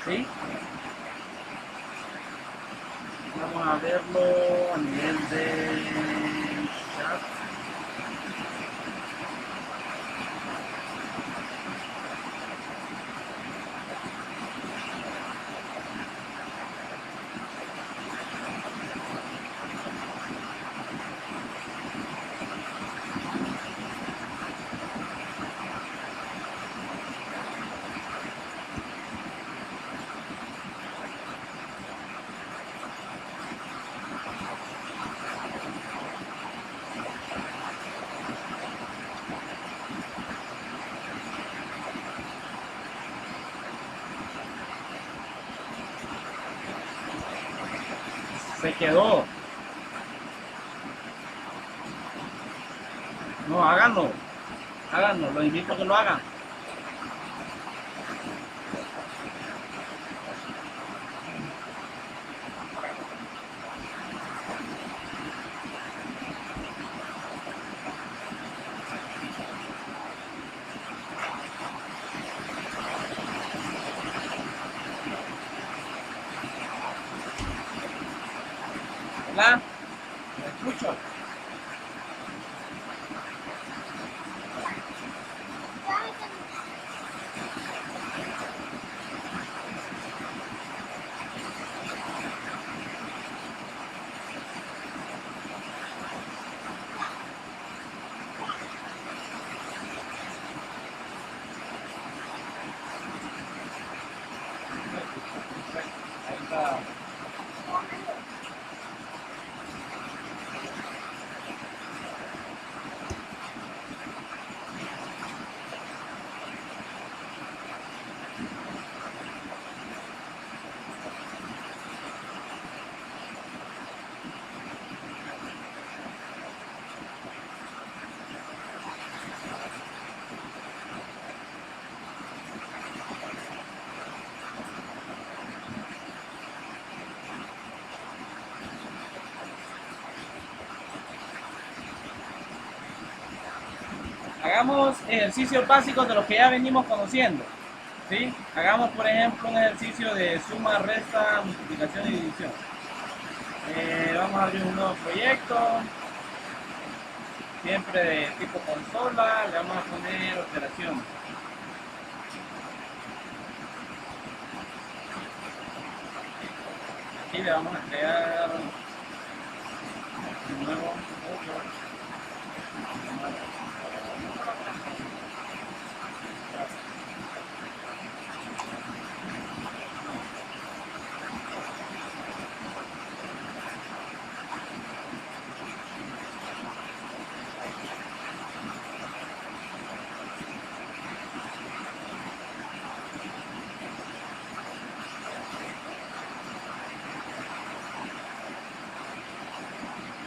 ¿sí? Vamos a verlo a nivel de chat. Se quedó. No, háganlo. Háganlo, los invito a que lo hagan. Hola, ¿me escucho? Ahí está. Hagamos ejercicios básicos de los que ya venimos conociendo. ¿Sí? Hagamos, por ejemplo, un ejercicio de suma, resta, multiplicación y división. Vamos a abrir un nuevo proyecto, siempre de tipo consola. Le vamos a poner operación. Aquí le vamos a crear un nuevo otro.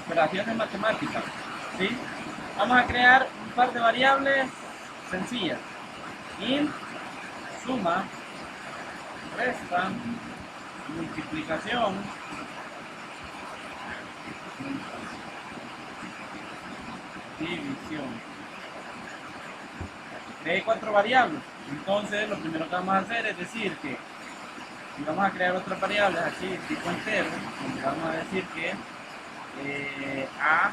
Operaciones matemáticas, ¿sí? Vamos a crear un par de variables sencillas. Int, suma, resta, multiplicación, división. Hay 4 variables. Entonces, lo primero que vamos a hacer es decir que si vamos a crear otras variables aquí tipo entero, donde vamos a decir que A,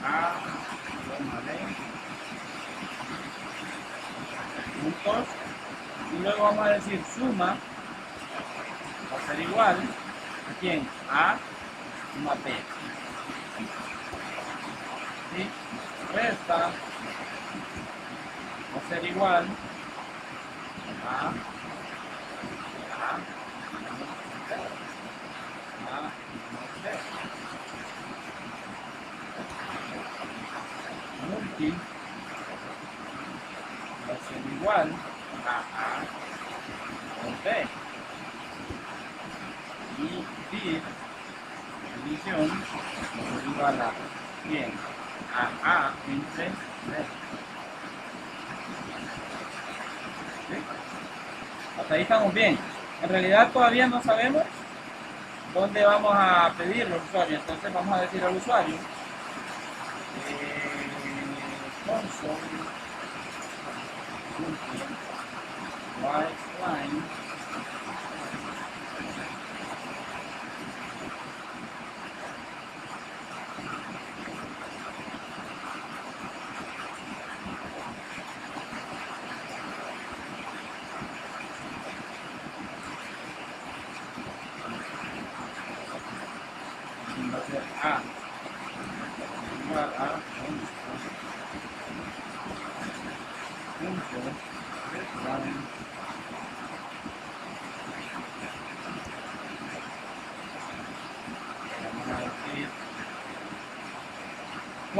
¿vale? Puntos, y luego vamos a decir suma va a ser igual a quién, A suma B, ¿sí? Resta va a ser igual a multi va a ser igual a por B, y división va a ser igual a bien a entre B. ¿Sí? Hasta ahí estamos bien. En realidad todavía no sabemos dónde vamos a pedir los usuarios, entonces vamos a decir al usuario console line va a ser A igual a punto line vamos a decir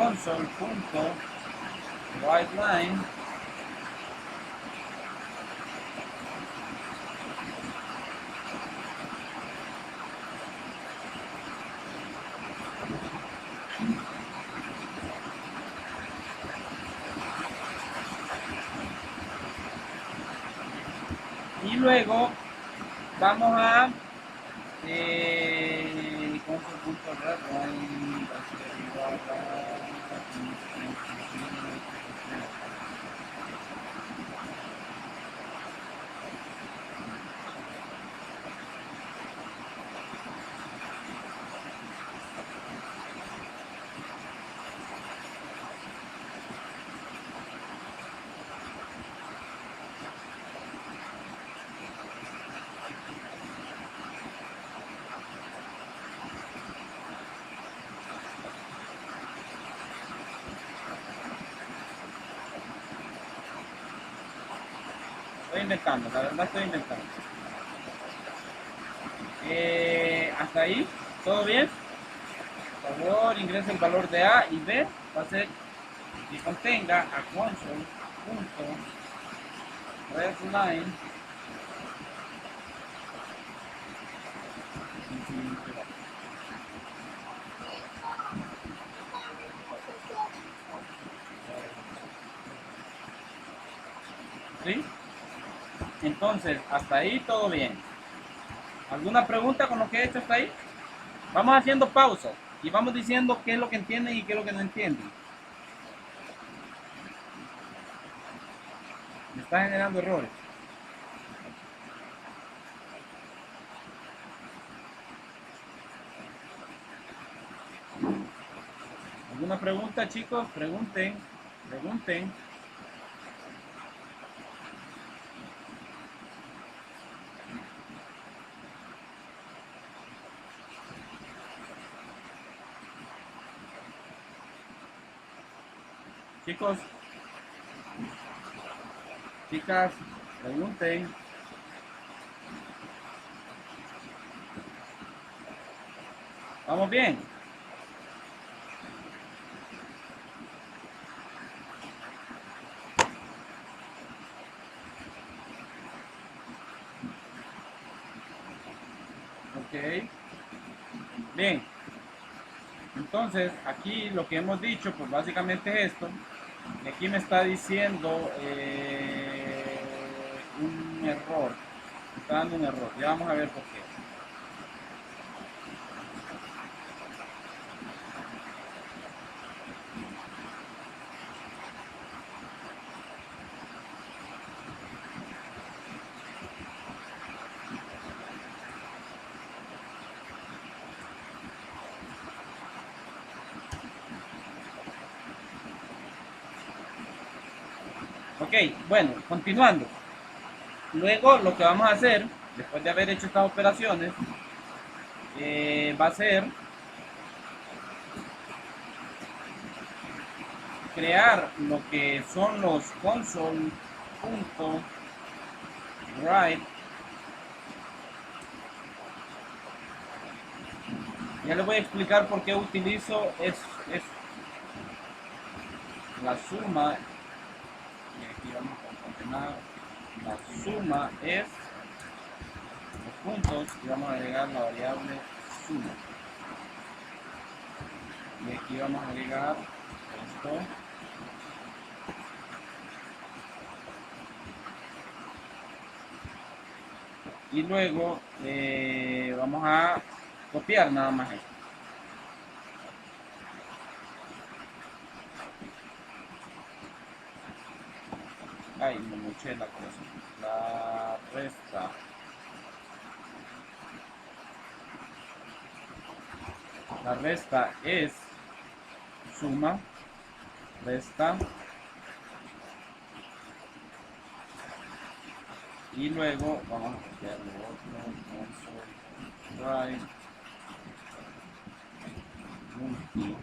console.writeLine y luego vamos a console.writeLine va a ser igual a inventando, la verdad estoy inventando. Hasta ahí, ¿todo bien? Por favor, ingrese el valor de A y B, va a ser que contenga a console.readline. ¿Sí? Entonces, hasta ahí todo bien. ¿Alguna pregunta con lo que he hecho hasta ahí? Vamos haciendo pausa y vamos diciendo qué es lo que entienden y qué es lo que no entienden. Me está generando errores. ¿Alguna pregunta, chicos? Pregunten, pregunten. Chicos, chicas, pregunten. ¿Vamos bien? Ok. Bien. Entonces, aquí lo que hemos dicho, pues básicamente es esto. Y aquí me está diciendo un error. Me está dando un error. Ya vamos a ver por qué. Ok, bueno, continuando. Luego lo que vamos a hacer, después de haber hecho estas operaciones, va a ser crear lo que son los console.write. Ya les voy a explicar por qué utilizo es la suma. Y aquí vamos a concatenar. La suma es los puntos y vamos a agregar la variable suma. Y aquí vamos a agregar esto. Y luego vamos a copiar nada más esto. Ay, me moché la cosa. La resta. La resta es suma, resta. Y luego vamos a copiar lo otro. Console, write, multi.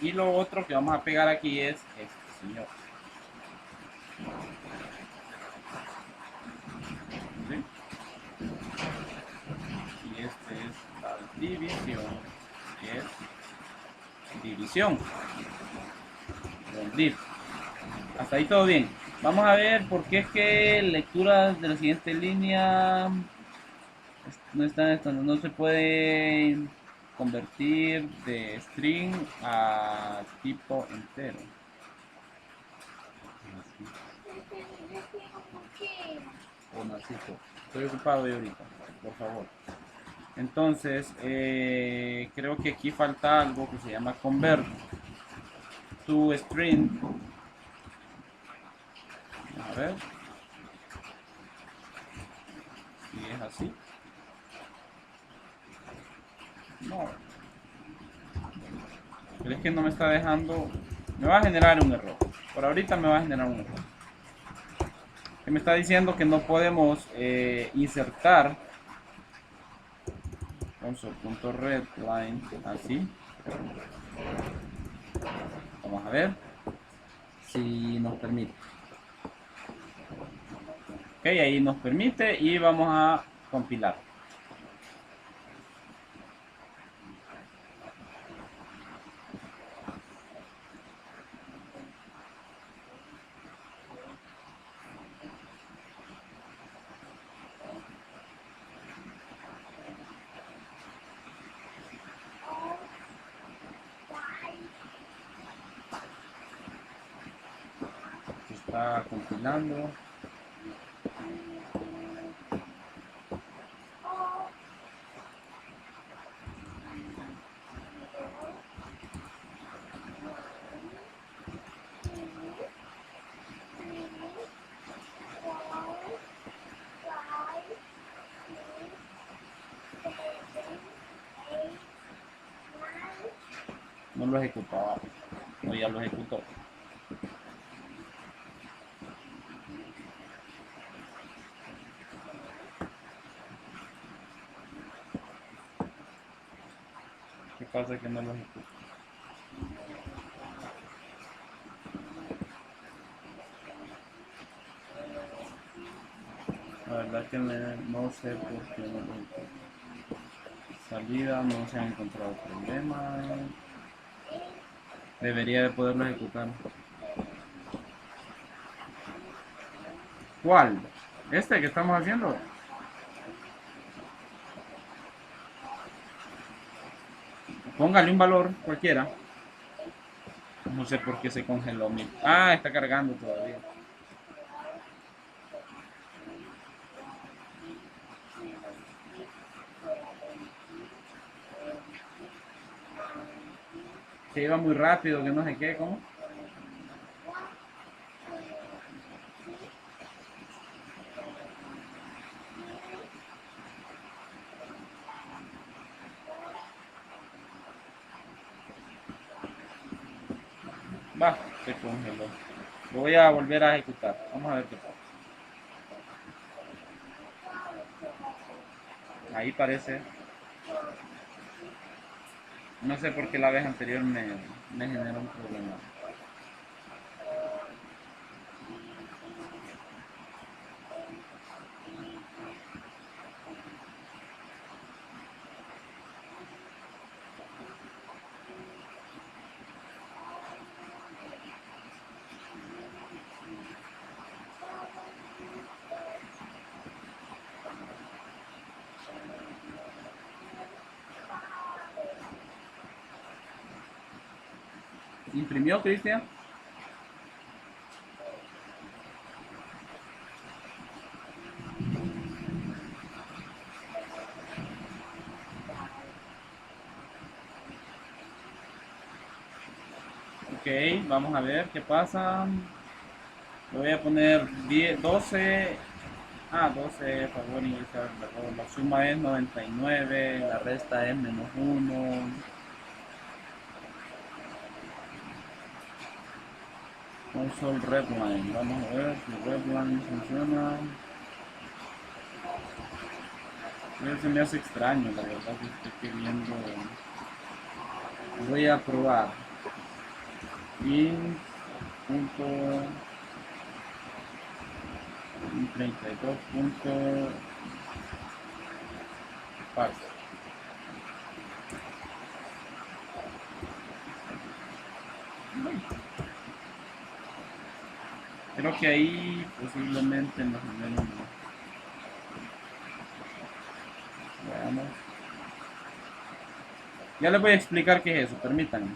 Y lo otro que vamos a pegar aquí es este señor. ¿Sí? Y este es la división, que es división. Hasta ahí todo bien. Vamos a ver por qué es que lecturas de la siguiente línea no están, no se puede convertir de string a tipo entero. O Narciso, estoy ocupado de ahorita, por favor. Entonces, creo que aquí falta algo que se llama convert to string. A ver. si es así. No. Pero es que no me está dejando. Me va a generar un error. Por ahorita me va a generar un error. Que me está diciendo que no podemos insertar console.readline así. Vamos a ver si nos permite. Ok, ahí nos permite y vamos a compilar. Se está compilando. No lo ejecutaba. No, ya lo ejecutó. ¿Qué pasa que no lo ejecuta? La verdad que no sé por qué no lo ejecuta. Salida, no se han encontrado problemas. Debería de poderlo ejecutar. ¿Cuál? ¿Este que estamos haciendo? Póngale un valor cualquiera. No sé por qué se congeló mi... Ah, está cargando todavía. Se iba muy rápido, que no sé qué, ¿cómo? Va, se congeló. Lo voy a volver a ejecutar. Vamos a ver qué pasa. Ahí parece. No sé por qué la vez anterior me generó un problema. ¿Imprimió, Cristian? Ok, vamos a ver qué pasa. Le voy a poner 10, 12. Ah, 12, favor ingresar el error. La suma es 99, la resta es menos 1. Console Redline. Vamos a ver si Redline funciona. Se me hace extraño, la verdad que estoy viendo. Voy a probar. Int punto 32 punto parse. Creo que ahí posiblemente nos genere. Veamos. Ya les voy a explicar qué es eso, permítanme.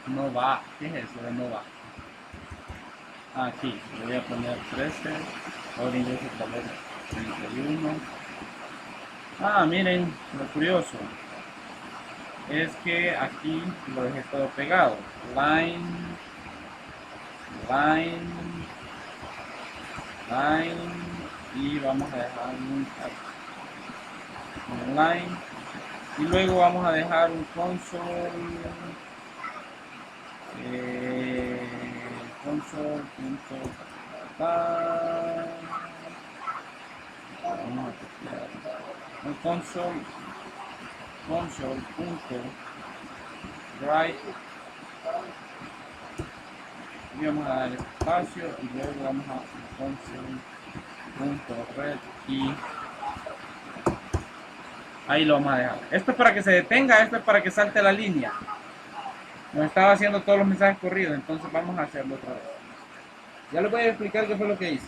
No va. ¿Qué es eso de no va? Aquí, le voy a poner 13. Ahora ingreso el valor 31. Ah, miren, lo curioso es que aquí lo dejé todo pegado. Line, line, line. Y vamos a dejar un line. Y luego vamos a dejar un console. Console. Vamos a copiar un console.write y vamos a dar espacio y luego vamos a console.red y ahí lo vamos a dejar. Esto es para que se detenga, esto es para que salte la línea. Nos estaba haciendo todos los mensajes corridos, entonces vamos a hacerlo otra vez. Ya les voy a explicar qué fue lo que hice.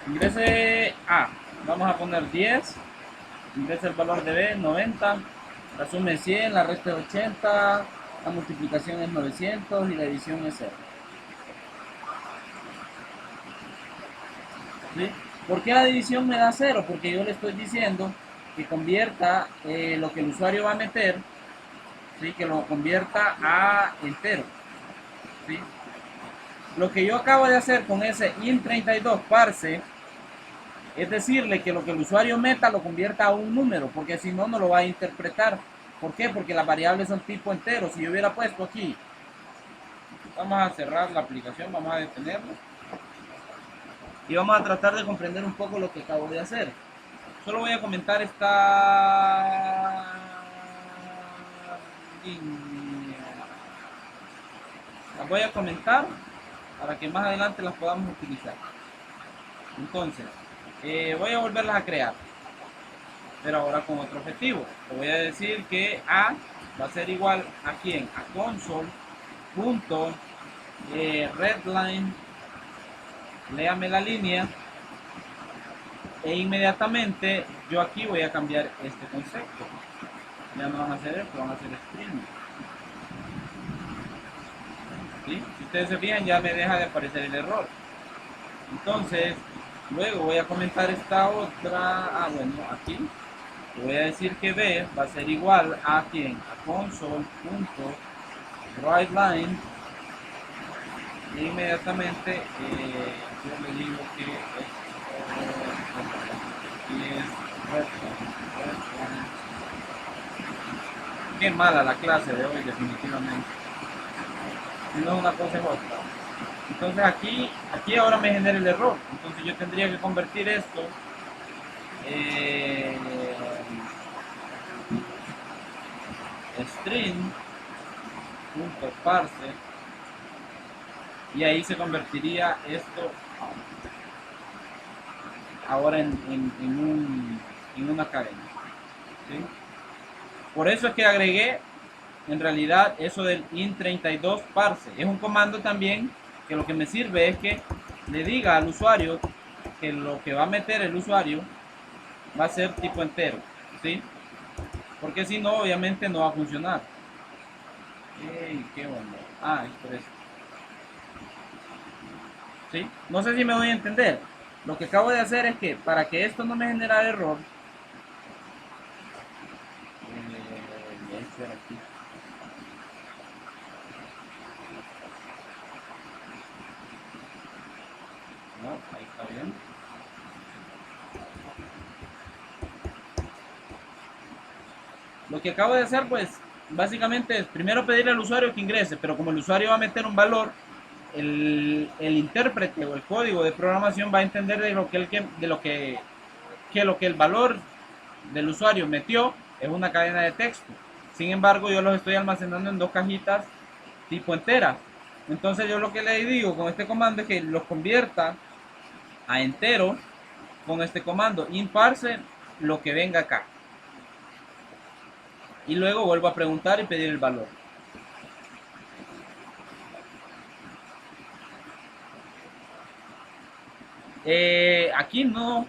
Ingrese A, vamos a poner 10, ingrese el valor de B, 90, la suma es 100, la resta es 80, la multiplicación es 900 y la división es 0. ¿Sí? ¿Por qué la división me da 0? Porque yo le estoy diciendo que convierta lo que el usuario va a meter, ¿sí? Que lo convierta a entero. ¿Sí? Lo que yo acabo de hacer con ese int32 parse es decirle que lo que el usuario meta lo convierta a un número, porque si no, no lo va a interpretar. ¿Por qué? Porque las variables son tipo entero. Si yo hubiera puesto aquí, vamos a cerrar la aplicación, vamos a detenerlo y vamos a tratar de comprender un poco lo que acabo de hacer. Solo voy a comentar esta línea. Las voy a comentar para que más adelante las podamos utilizar. Entonces, voy a volverlas a crear, pero ahora con otro objetivo. Le voy a decir que A va a ser igual a quién, a console.redline, léame la línea, e inmediatamente yo aquí voy a cambiar este concepto. Ya no van a hacer esto, van a hacer string. ¿Sí? Si ustedes se fijan, ya me deja de aparecer el error. Entonces, luego voy a comentar esta otra, aquí voy a decir que B va a ser igual a quién, a console.writeLine e inmediatamente yo le digo que es redline. Qué mala la clase de hoy, definitivamente. Si no es una cosa es otra. Entonces aquí ahora me genera el error. Entonces yo tendría que convertir esto string.parse y ahí se convertiría esto ahora en una cadena. ¿Sí? Por eso es que agregué en realidad eso del int32 parse. Es un comando también que lo que me sirve es que le diga al usuario que lo que va a meter el usuario va a ser tipo entero, ¿sí? Porque si no, obviamente no va a funcionar. ¿Qué onda? Ah, es por eso. ¿Sí? No sé si me doy a entender. Lo que acabo de hacer es que para que esto no me genere error, aquí. No, ahí está bien. Lo que acabo de hacer, pues, básicamente es primero pedirle al usuario que ingrese, pero como el usuario va a meter un valor, el intérprete o el código de programación va a entender de lo que el valor del usuario metió es una cadena de texto. Sin embargo, yo los estoy almacenando en dos cajitas tipo enteras. Entonces yo lo que le digo con este comando es que los convierta a entero con este comando imparse lo que venga acá. Y luego vuelvo a preguntar y pedir el valor. Aquí no,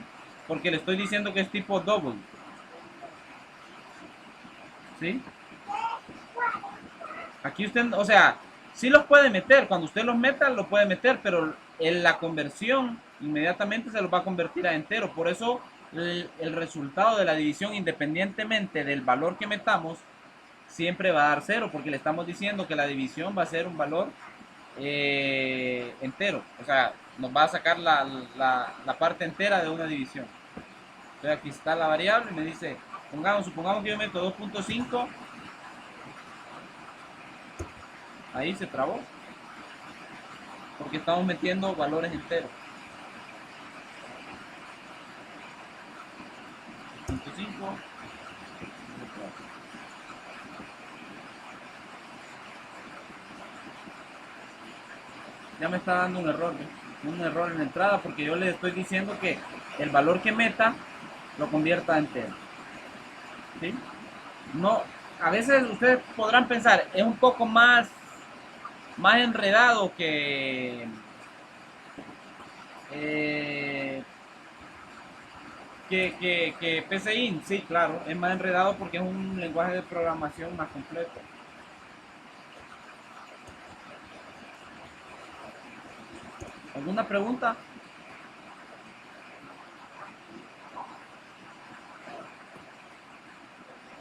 porque le estoy diciendo que es tipo double. ¿Sí? Aquí usted, o sea, sí los puede meter. Cuando usted los meta, lo puede meter, pero en la conversión inmediatamente se los va a convertir a entero. Por eso el resultado de la división, independientemente del valor que metamos, siempre va a dar cero, porque le estamos diciendo que la división va a ser un valor entero. O sea, nos va a sacar la parte entera de una división. Entonces aquí está la variable, me dice, supongamos que yo meto 2.5, ahí se trabó, porque estamos metiendo valores enteros. 2.5, ya me está dando un error, ¿no? Un error en la entrada, porque yo le estoy diciendo que el valor que meta lo convierta a entero. ¿Sí? No, a veces ustedes podrán pensar, es un poco más enredado eh, que PCInt. Sí, claro, es más enredado porque es un lenguaje de programación más completo. ¿Alguna pregunta?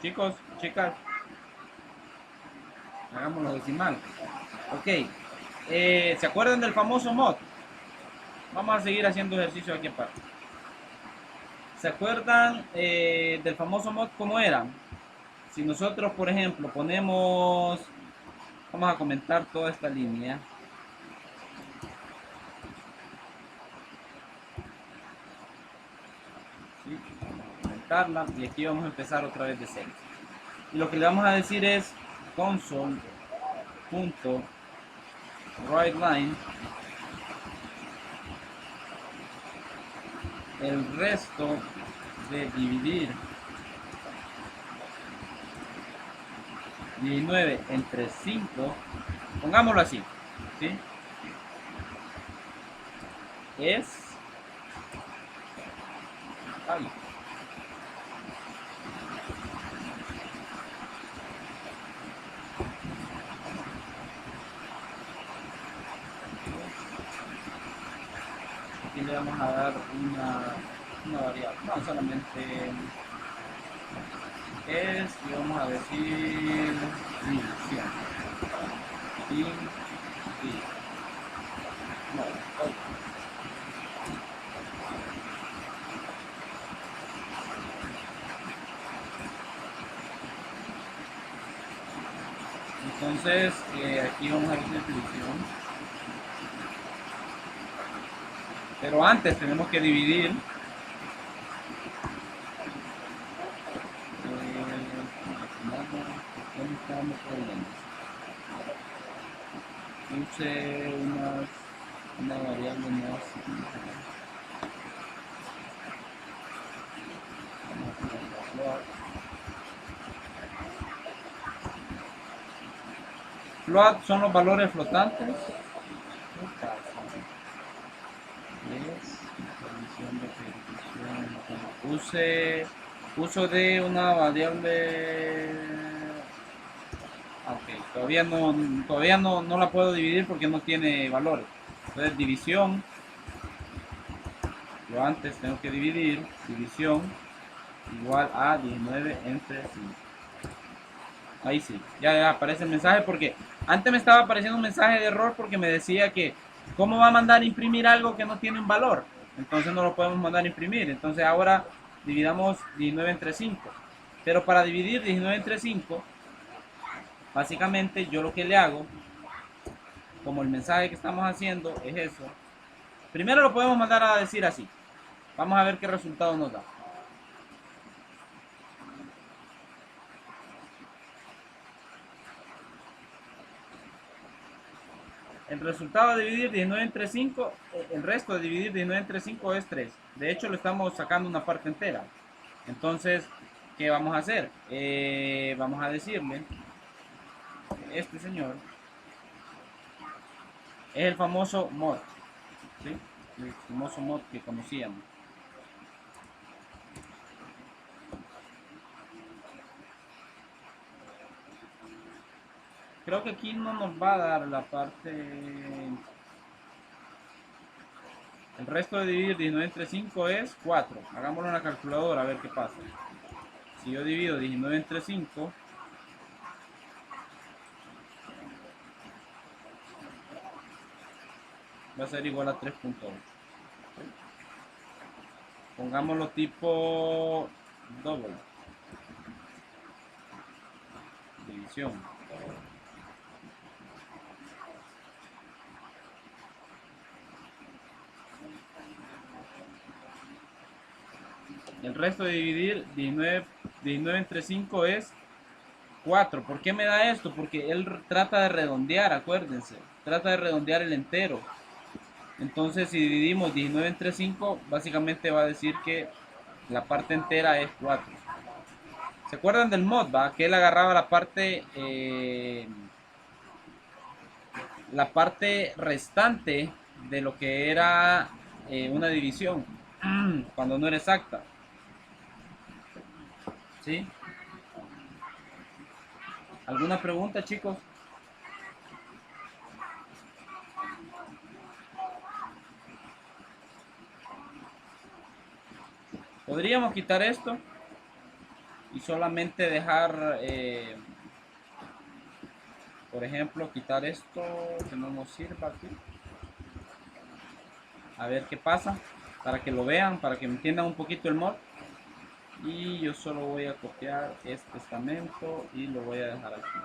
Chicos, chicas, hagámoslo decimal. Ok, ¿se acuerdan del famoso mod? Vamos a seguir haciendo ejercicio aquí aparte. ¿Se acuerdan del famoso mod cómo era? Si nosotros, por ejemplo, ponemos, vamos a comentar toda esta línea. ¿Sí? Vamos a comentarla y aquí vamos a empezar otra vez de cero. Y lo que le vamos a decir es console.writeLine el resto de dividir 19 entre 5, pongámoslo así, ¿sí? Es, ay, aquí le vamos a dar una variable, no solamente es, y vamos a decir división, y, no, entonces aquí vamos a decir división, pero antes tenemos que dividir use una variable más. Float son los valores flotantes. Uso de una variable. Ok, todavía no la puedo dividir porque no tiene valores. Entonces división. Yo antes tengo que dividir. División igual a 19 entre 5. Ahí sí, ya aparece el mensaje porque antes me estaba apareciendo un mensaje de error porque me decía que cómo va a mandar a imprimir algo que no tiene un valor. Entonces no lo podemos mandar a imprimir. Entonces ahora dividamos 19 entre 5. Pero para dividir 19 entre 5, básicamente yo lo que le hago, como el mensaje que estamos haciendo es eso, primero lo podemos mandar a decir así. Vamos a ver qué resultado nos da. El resultado de dividir 19 entre 5, el resto de dividir 19 entre 5 es 3. De hecho, le estamos sacando una parte entera. Entonces, ¿qué vamos a hacer? Vamos a decirle, este señor es el famoso mod, ¿sí? El famoso mod que conocíamos. Creo que aquí no nos va a dar la parte. El resto de dividir 19 entre 5 es 4. Hagámoslo en la calculadora a ver qué pasa. Si yo divido 19 entre 5, va a ser igual a 3.8. Pongámoslo tipo doble. División. El resto de dividir 19 entre 5 es 4. ¿Por qué me da esto? Porque él trata de redondear, acuérdense. Trata de redondear el entero. Entonces, si dividimos 19 entre 5, básicamente va a decir que la parte entera es 4. ¿Se acuerdan del mod, va? Que él agarraba la parte restante de lo que era una división, cuando no era exacta. ¿Sí? ¿Alguna pregunta, chicos? Podríamos quitar esto y solamente dejar, por ejemplo, quitar esto que no nos sirva aquí. A ver qué pasa, para que lo vean, para que entiendan un poquito el mod. Y yo solo voy a copiar este estamento y lo voy a dejar aquí.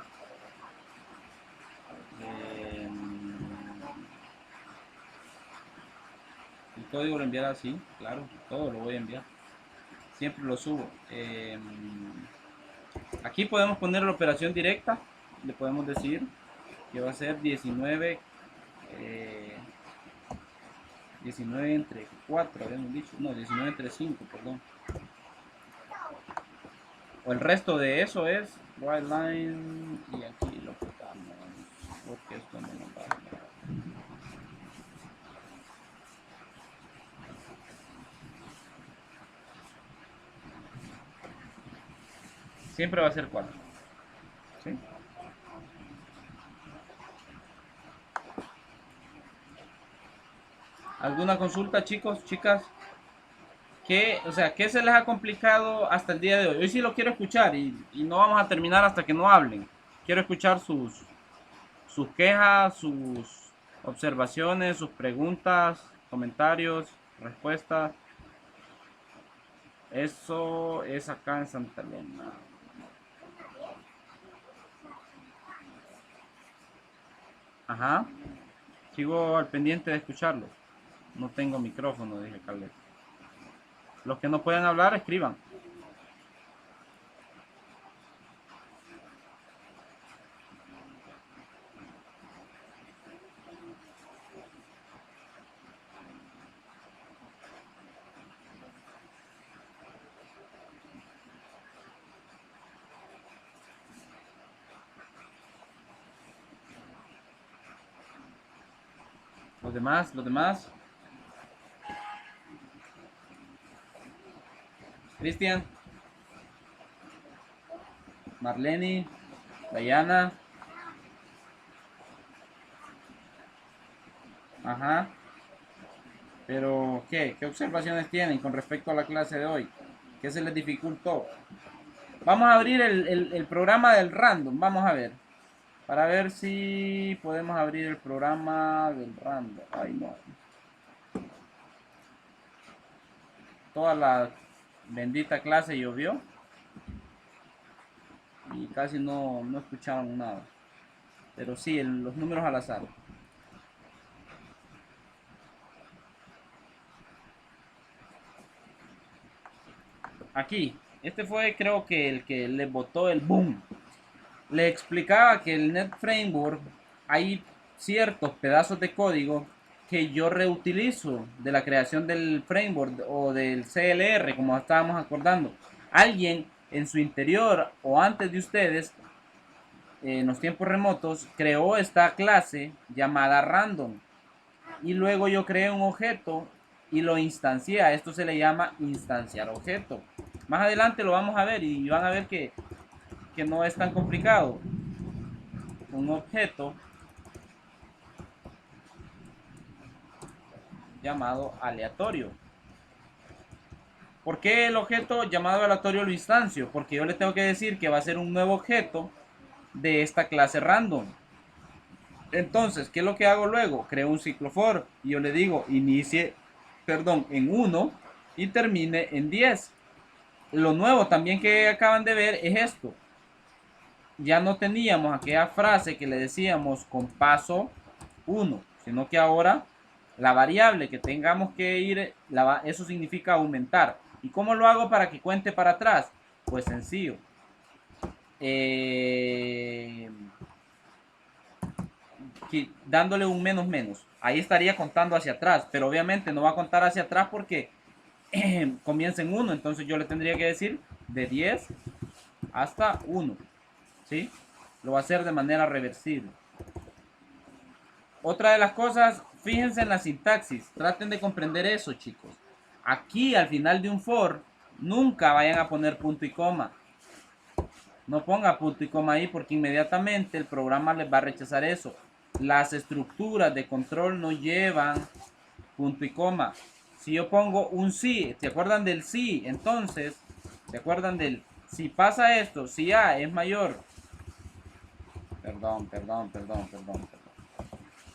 El código lo enviará así, claro, todo lo voy a enviar. Siempre lo subo. Aquí podemos poner la operación directa. Le podemos decir que va a ser 19 entre 4, habíamos dicho. No, 19 entre 5, perdón. O el resto de eso es right line y aquí lo quitamos porque esto no nos va a dar. Siempre va a ser 4. ¿Sí? ¿Alguna consulta, chicos, chicas? ¿Qué se les ha complicado hasta el día de hoy? Hoy sí lo quiero escuchar y no vamos a terminar hasta que no hablen. Quiero escuchar sus quejas, sus observaciones, sus preguntas, comentarios, respuestas. Eso es acá en Santa Elena. Ajá. Sigo al pendiente de escucharlo. No tengo micrófono, dije Caleb. Los que no pueden hablar, escriban. Los demás, los demás. Cristian, Marlene, Diana. Ajá. Pero, ¿qué observaciones tienen con respecto a la clase de hoy? ¿Qué se les dificultó? Vamos a abrir el programa del random. Vamos a ver. Para ver si podemos abrir el programa del random. Ay, no. Toda la bendita clase llovió. Y casi no escucharon nada. Pero sí, los números al azar. Aquí. Este fue creo que el que le botó el boom. Le explicaba que el Net Framework hay ciertos pedazos de código que yo reutilizo de la creación del framework o del CLR, como estábamos acordando. Alguien en su interior o antes de ustedes, en los tiempos remotos, creó esta clase llamada random. Y luego yo creé un objeto y lo instancié. A esto se le llama instanciar objeto. Más adelante lo vamos a ver y van a ver que no es tan complicado. Un objeto llamado aleatorio. ¿Por qué el objeto llamado aleatorio lo instancio? Porque yo le tengo que decir que va a ser un nuevo objeto de esta clase random. Entonces, ¿qué es lo que hago luego? Creo un ciclo for y yo le digo inicie, perdón, en 1 y termine en 10. Lo nuevo también que acaban de ver es esto. Ya no teníamos aquella frase que le decíamos con paso 1, sino que ahora la variable que tengamos que ir, eso significa aumentar. ¿Y cómo lo hago para que cuente para atrás? Pues sencillo. Dándole un menos menos. Ahí estaría contando hacia atrás, pero obviamente no va a contar hacia atrás porque comienza en 1. Entonces yo le tendría que decir de 10 hasta 1. ¿Sí? Lo va a hacer de manera reversible. Otra de las cosas, fíjense en la sintaxis. Traten de comprender eso, chicos. Aquí, al final de un for, nunca vayan a poner punto y coma. No ponga punto y coma ahí porque inmediatamente el programa les va a rechazar eso. Las estructuras de control no llevan punto y coma. Si yo pongo un sí, ¿se acuerdan del sí? Entonces, ¿se acuerdan del si pasa esto? Si A es mayor. Perdón.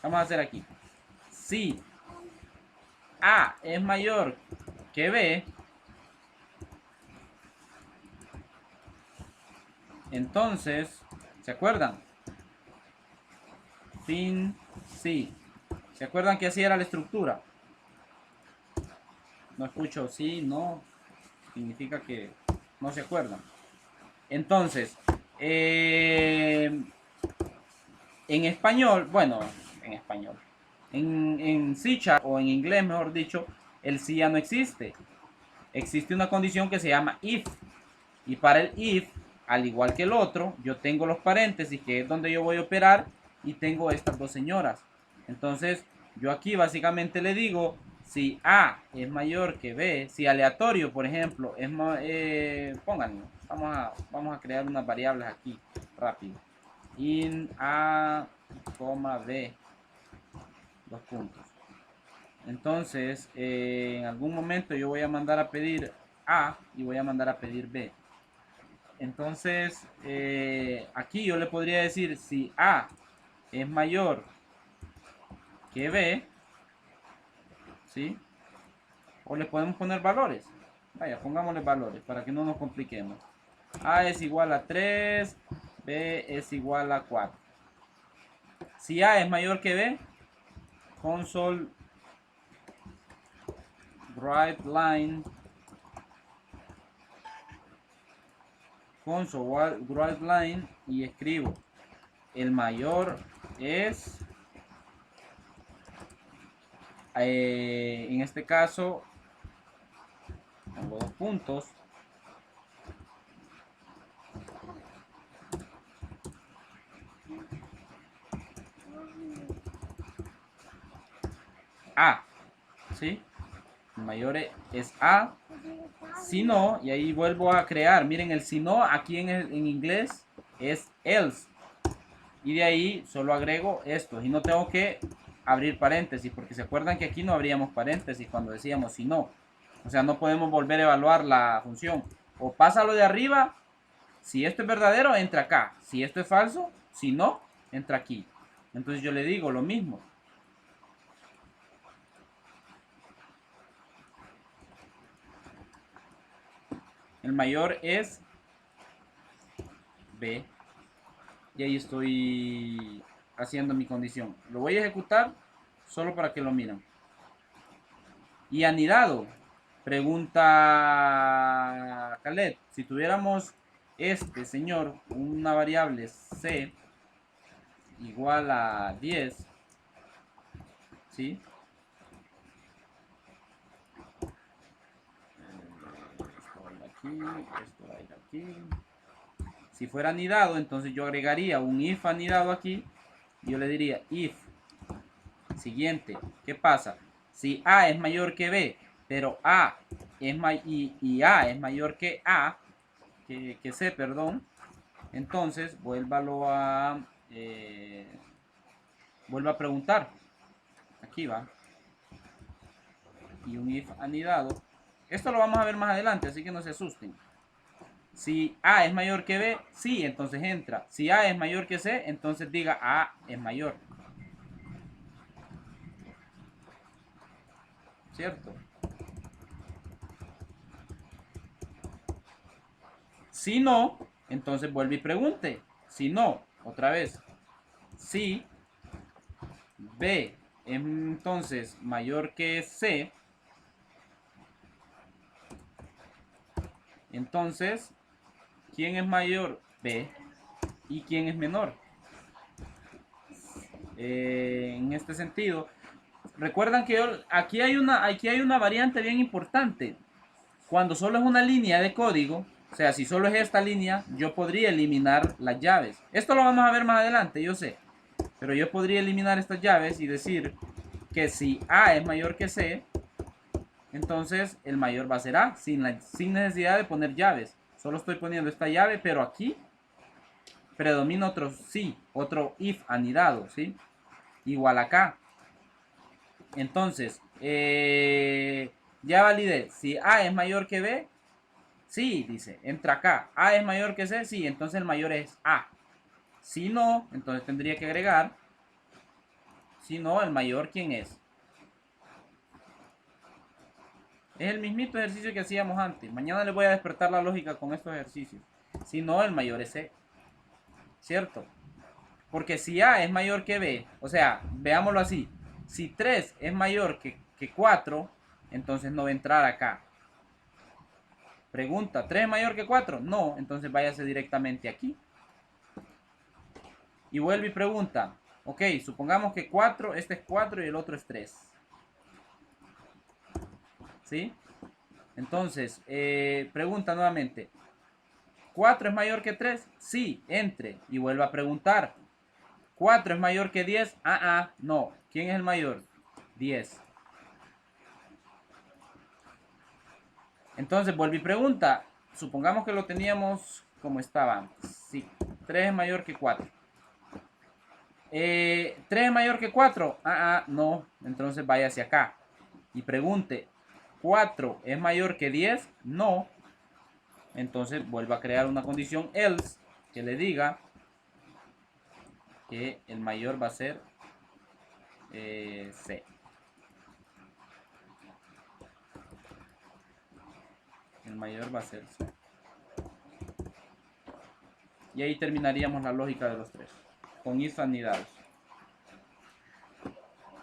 Vamos a hacer aquí. Si A es mayor que B, entonces, ¿se acuerdan? Fin, sí. ¿Se acuerdan que así era la estructura? No escucho sí, no. Significa que no se acuerdan. Entonces, en español, bueno, en español. En C# o en inglés, mejor dicho, el sí ya no existe. Existe una condición que se llama if. Y para el if, al igual que el otro, yo tengo los paréntesis, que es donde yo voy a operar, y tengo estas dos señoras. Entonces, yo aquí básicamente le digo, si A es mayor que B, si aleatorio, por ejemplo, pónganlo, vamos a crear unas variables aquí, rápido. In A, B, dos puntos. Entonces, en algún momento yo voy a mandar a pedir A y voy a mandar a pedir B. Entonces, aquí yo le podría decir si A es mayor que B, ¿sí? O le podemos poner valores. Vaya, pongámosle valores para que no nos compliquemos. A es igual a 3, B es igual a 4. Si A es mayor que B, console write line, console write line y escribo el mayor es, en este caso, pongo dos puntos, A, ¿sí? El mayor es A. Si no, y ahí vuelvo a crear, miren, el si no aquí en inglés es else. Y de ahí solo agrego esto y no tengo que abrir paréntesis, porque se acuerdan que aquí no abríamos paréntesis cuando decíamos si no. O sea, no podemos volver a evaluar la función. O pasa lo de arriba, si esto es verdadero, entra acá. Si esto es falso, si no, entra aquí. Entonces yo le digo lo mismo. El mayor es B. Y ahí estoy haciendo mi condición. Lo voy a ejecutar solo para que lo miren. Y anidado. Pregunta Khaled. Si tuviéramos señor, una variable C igual a 10, ¿sí? Esto va a ir aquí, esto va a ir aquí. Si fuera anidado, entonces yo agregaría un if anidado aquí. Y yo le diría if. Siguiente, ¿qué pasa? Si A es mayor que B, pero A es y A es mayor que que C, perdón. Entonces, vuelva a preguntar. Aquí va. Y un if anidado. Esto lo vamos a ver más adelante, así que no se asusten. Si A es mayor que B, sí, entonces entra. Si A es mayor que C, entonces diga A es mayor. ¿Cierto? Si no, entonces vuelve y pregunte. Si no, otra vez. Si B es entonces mayor que C, entonces, ¿quién es mayor? B. ¿Y quién es menor? En este sentido, recuerdan que aquí hay una variante bien importante. Cuando solo es una línea de código, o sea, si solo es esta línea, yo podría eliminar las llaves. Esto lo vamos a ver más adelante, yo sé. Pero yo podría eliminar estas llaves y decir que si A es mayor que C, entonces el mayor va a ser A, sin necesidad de poner llaves. Solo estoy poniendo esta llave, pero aquí predomina otro sí, otro if anidado, ¿sí? Igual acá. Entonces, ya validé. Si A es mayor que B, sí, dice, entra acá. A es mayor que C, sí, entonces el mayor es A. Si no, entonces tendría que agregar. Si no, el mayor, ¿quién es? Es el mismito ejercicio que hacíamos antes. Mañana les voy a despertar la lógica con estos ejercicios. Si no, el mayor es C. ¿Cierto? Porque si A es mayor que B, o sea, veámoslo así. Si 3 es mayor que 4, entonces no va a entrar acá. Pregunta, ¿3 es mayor que 4? No, entonces váyase directamente aquí. Y vuelve y pregunta, ok, supongamos que 4, este es 4 y el otro es 3. ¿Sí? Entonces, pregunta nuevamente, ¿4 es mayor que 3? Sí, entre. Y vuelve a preguntar, ¿4 es mayor que 10? No. ¿Quién es el mayor? 10. Entonces, vuelve y pregunta, supongamos que lo teníamos como estaba antes. Sí, 3 es mayor que 4. 3 es mayor que 4. No. Entonces vaya hacia acá. Y pregunte, ¿4 es mayor que 10? No. Entonces vuelva a crear una condición else que le diga que el mayor va a ser C. El mayor va a ser C. Y ahí terminaríamos la lógica de los tres. Con if anidados.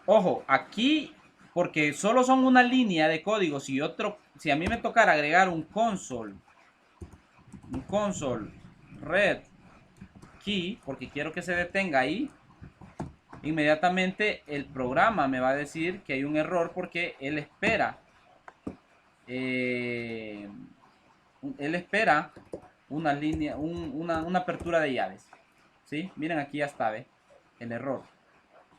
Ojo, aquí, porque solo son una línea de código, si a mí me tocara agregar un console red key, porque quiero que se detenga ahí, inmediatamente el programa me va a decir que hay un error porque él espera una línea, una apertura de llaves. ¿Sí? Miren, aquí ya está, ¿ve? El error.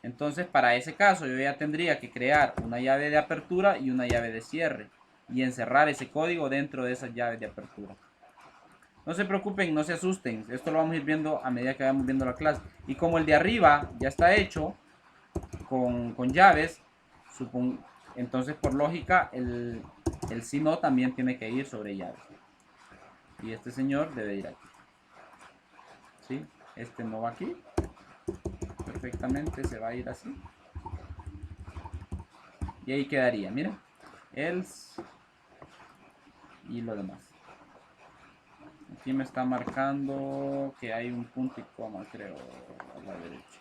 Entonces, para ese caso, yo ya tendría que crear una llave de apertura y una llave de cierre y encerrar ese código dentro de esas llaves de apertura. No se preocupen, no se asusten. Esto lo vamos a ir viendo a medida que vamos viendo la clase. Y como el de arriba ya está hecho con llaves, entonces por lógica el si no también tiene que ir sobre llaves. Y este señor debe ir aquí. ¿Sí? Este no va aquí. Perfectamente se va a ir así. Y ahí quedaría, miren. Else y lo demás. Aquí me está marcando que hay un punto y coma, creo, a la derecha.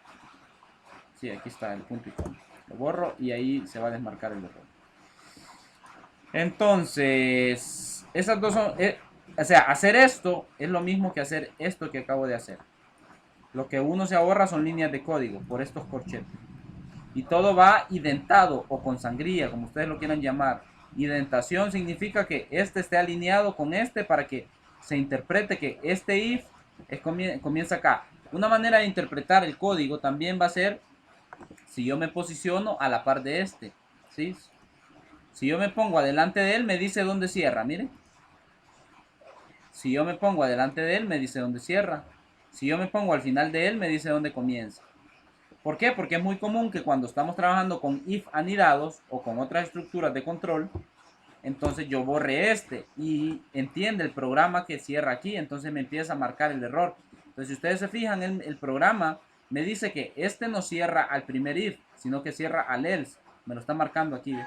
Sí, aquí está el punto y coma. Lo borro y ahí se va a desmarcar el error. Entonces, esas dos son... o sea, hacer esto es lo mismo que hacer esto que acabo de hacer. Lo que uno se ahorra son líneas de código por estos corchetes. y todo va identado o con sangría, como ustedes lo quieran llamar. Identación significa que este esté alineado con este para que se interprete que este if comienza acá. Una manera de interpretar el código también va a ser si yo me posiciono a la par de este, ¿sí? Si yo me pongo adelante de él, me dice dónde cierra, miren. Si yo me pongo adelante de él, me dice dónde cierra. Si yo me pongo al final de él, me dice dónde comienza. ¿Por qué? Porque es muy común que cuando estamos trabajando con if anidados o con otras estructuras de control, entonces yo borre este y entiende el programa que cierra aquí, entonces me empieza a marcar el error. Entonces, si ustedes se fijan, el programa me dice que este no cierra al primer if, sino que cierra al else. Me lo está marcando aquí, ¿ve?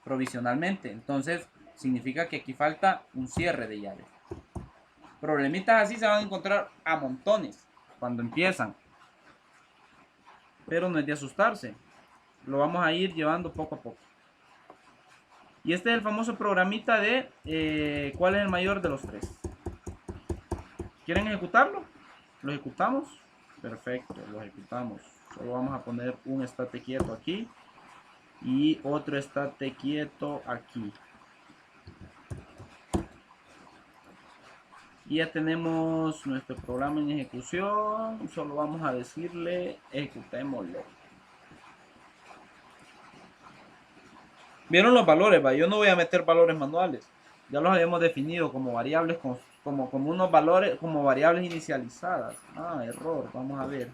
Provisionalmente. Entonces, significa que aquí falta un cierre de llave. Problemitas así se van a encontrar a montones cuando empiezan. Pero no es de asustarse. Lo vamos a ir llevando poco a poco. Y este es el famoso programita de cuál es el mayor de los tres. ¿Quieren ejecutarlo? ¿Lo ejecutamos? Perfecto, lo ejecutamos. Solo vamos a poner un estate quieto aquí y otro estate quieto aquí. Y ya tenemos nuestro programa en ejecución. Solo vamos a decirle ejecutémoslo. Vieron los valores, ¿va? Yo no voy a meter valores manuales. Ya los habíamos definido como variables, como unos valores, como variables inicializadas. Ah, error, vamos a ver.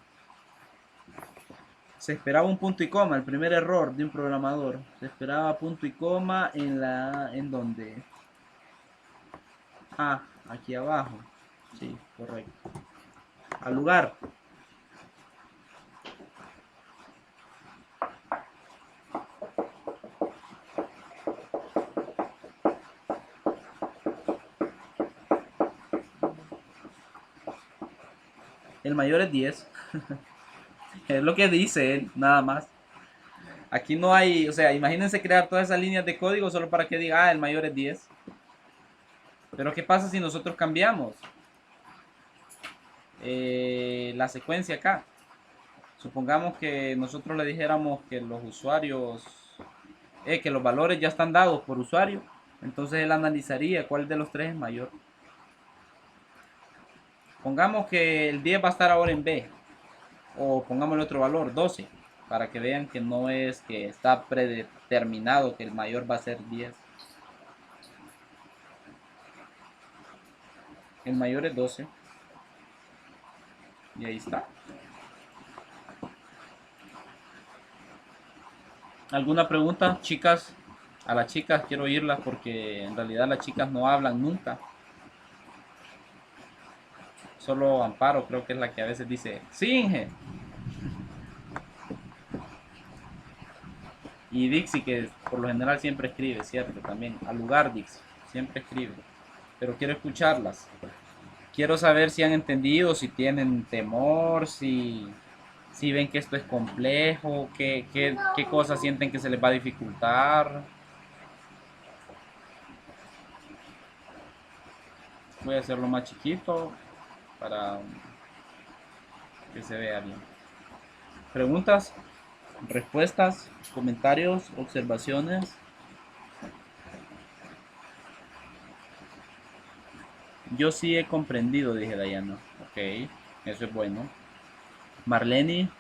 Se esperaba un punto y coma, el primer error de un programador. Se esperaba punto y coma en donde. Ah, aquí abajo. Sí, correcto. Al lugar. El mayor es 10. Es lo que dice él, nada más. Aquí no hay, o sea, imagínense crear todas esas líneas de código solo para que diga, ah, el mayor es 10. Pero ¿qué pasa si nosotros cambiamos la secuencia acá? Supongamos que nosotros le dijéramos que los usuarios, que los valores ya están dados por usuario. Entonces él analizaría cuál de los tres es mayor. Pongamos que el 10 va a estar ahora en B. O pongamos el otro valor, 12. Para que vean que no es que está predeterminado que el mayor va a ser 10. El mayor es 12. Y ahí está. ¿Alguna pregunta, chicas? A las chicas quiero oírlas porque en realidad las chicas no hablan nunca. Solo Amparo creo que es la que a veces dice, sí, Inge. Y Dixie, que por lo general siempre escribe, ¿cierto? También, al lugar Dixie, siempre escribe. Pero quiero escucharlas. Quiero saber si han entendido, si tienen temor, si ven que esto es complejo, qué cosas sienten que se les va a dificultar. Voy a hacerlo más chiquito para que se vea bien. ¿Preguntas? ¿Respuestas? ¿Comentarios? ¿Observaciones? Yo sí he comprendido, dije Dayana. Ok, eso es bueno. Marlene,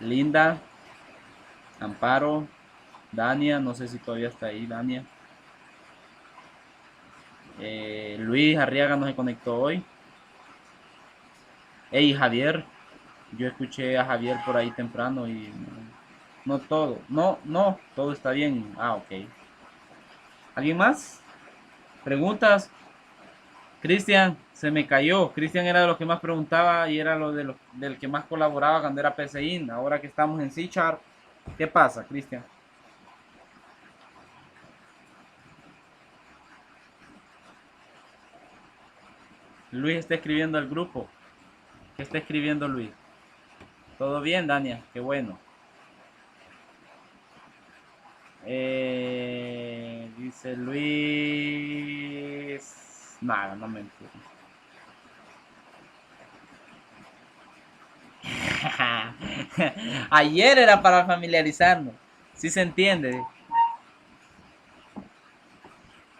Linda, Amparo, Dania, no sé si todavía está ahí, Dania. Luis Arriaga no se conectó hoy. Hey, Javier, yo escuché a Javier por ahí temprano y no todo, no, todo está bien. Ah, ok. ¿Alguien más? ¿Preguntas? Cristian, se me cayó. Cristian era de los que más preguntaba y era del que más colaboraba cuando era PCIN. Ahora que estamos en C#, ¿qué pasa, Cristian? Luis está escribiendo al grupo. ¿Qué está escribiendo Luis? ¿Todo bien, Dania? Qué bueno. Dice Luis... Nada, no me entiendo. Ayer era para familiarizarnos. ¿Sí se entiende?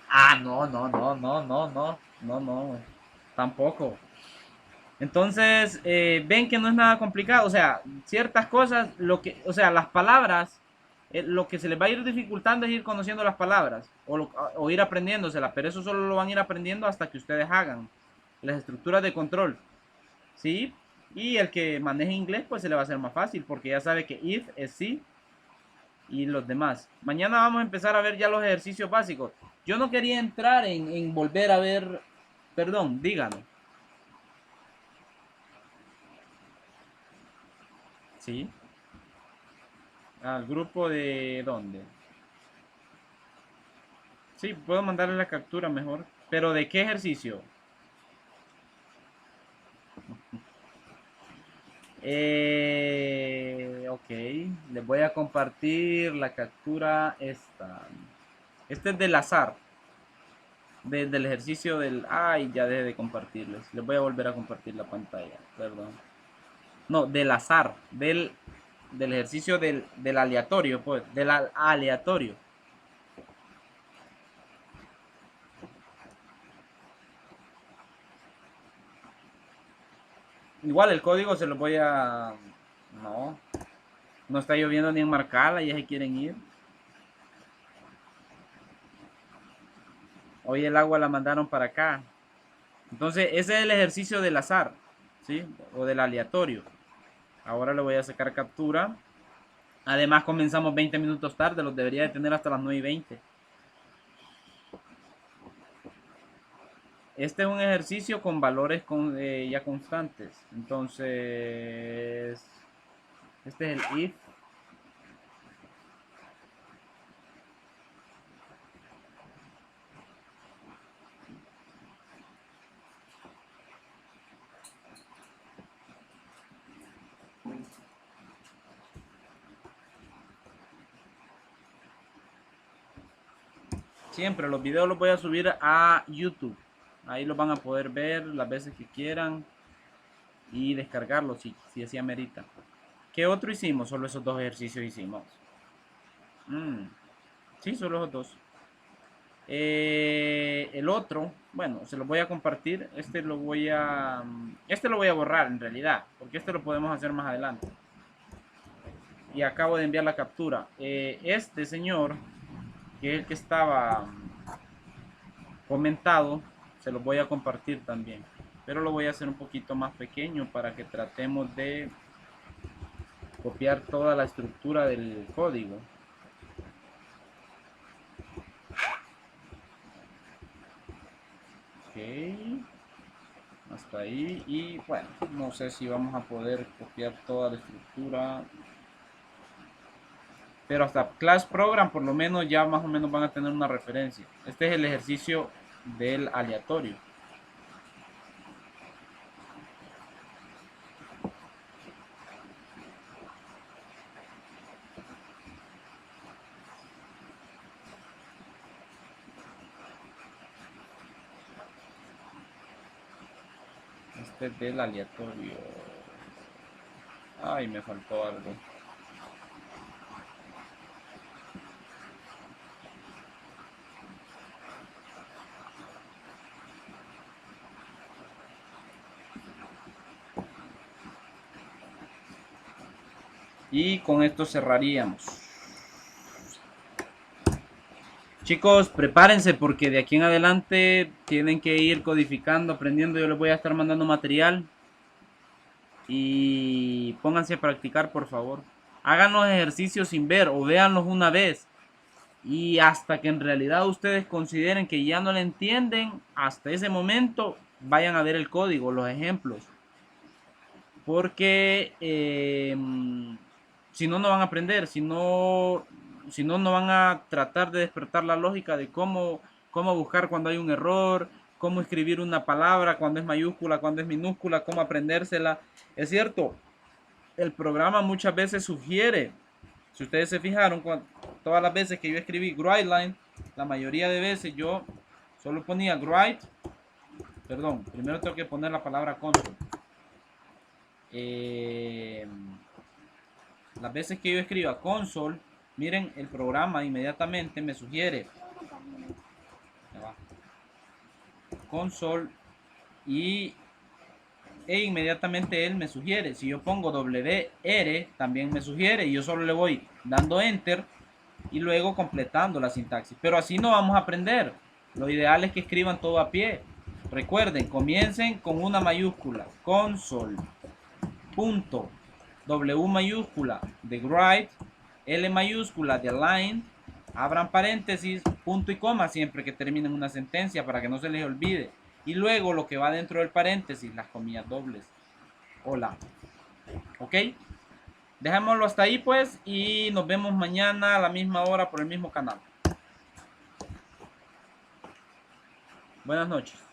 Ah, no, no, no, no, no, no, no, no, tampoco. Entonces, ven que no es nada complicado, o sea, ciertas cosas, o sea, las palabras, lo que se les va a ir dificultando es ir conociendo las palabras o ir aprendiéndoselas, pero eso solo lo van a ir aprendiendo hasta que ustedes hagan las estructuras de control, ¿sí? Y el que maneje inglés, pues se le va a hacer más fácil, porque ya sabe que if es sí y los demás. Mañana vamos a empezar a ver ya los ejercicios básicos. Yo no quería entrar en volver a ver, perdón, díganme. ¿Sí? Al grupo de dónde. Sí, puedo mandarle la captura mejor. Pero ¿de qué ejercicio? Ok, les voy a compartir la captura esta. Este es del azar. Del ejercicio del... Ay, ya dejé de compartirles. Les voy a volver a compartir la pantalla. Perdón. No, del azar. Del ejercicio del aleatorio, pues. Del aleatorio. Igual el código se lo voy a... No. No está lloviendo ni en Marcala, ya se quieren ir. Hoy el agua la mandaron para acá. Entonces, ese es el ejercicio del azar, ¿sí? O del aleatorio. Ahora le voy a sacar captura. Además, comenzamos 20 minutos tarde, los debería de tener hasta las 9:20. Este es un ejercicio con valores ya constantes. Entonces, este es el if. Siempre los videos los voy a subir a YouTube. Ahí los van a poder ver las veces que quieran y descargarlos si así amerita. ¿Qué otro hicimos? Solo esos dos ejercicios hicimos. Sí, solo esos dos. El otro, bueno, se lo voy a compartir. Este lo voy a borrar en realidad, porque este lo podemos hacer más adelante. Y acabo de enviar la captura. Este señor, que es el que estaba comentado, se lo voy a compartir también. Pero lo voy a hacer un poquito más pequeño para que tratemos de copiar toda la estructura del código. Ok, hasta ahí. Y bueno, no sé si vamos a poder copiar toda la estructura, pero hasta Class Program por lo menos ya más o menos van a tener una referencia. Este es el ejercicio del aleatorio. Este es del aleatorio. Ay, me faltó algo. Y con esto cerraríamos. Chicos, prepárense porque de aquí en adelante tienen que ir codificando, aprendiendo. Yo les voy a estar mandando material. Y pónganse a practicar, por favor. Hagan los ejercicios sin ver o véanlos una vez. Y hasta que en realidad ustedes consideren que ya no le entienden, hasta ese momento vayan a ver el código, los ejemplos. Porque si no, no van a aprender. Si no, no van a tratar de despertar la lógica de cómo buscar cuando hay un error, cómo escribir una palabra cuando es mayúscula, cuando es minúscula, cómo aprendérsela. Es cierto, el programa muchas veces sugiere, si ustedes se fijaron, todas las veces que yo escribí WriteLine, la mayoría de veces yo solo ponía write, perdón, primero tengo que poner la palabra console. las veces que yo escriba console, miren, el programa inmediatamente me sugiere console e inmediatamente él me sugiere. Si yo pongo WR, también me sugiere, y yo solo le voy dando enter y luego completando la sintaxis. Pero así no vamos a aprender. Lo ideal es que escriban todo a pie. Recuerden, comiencen con una mayúscula, console, punto, W mayúscula de write, L mayúscula de line, abran paréntesis, punto y coma siempre que terminen una sentencia para que no se les olvide. Y luego lo que va dentro del paréntesis, las comillas dobles. Hola. ¿Ok? Dejémoslo hasta ahí pues y nos vemos mañana a la misma hora por el mismo canal. Buenas noches.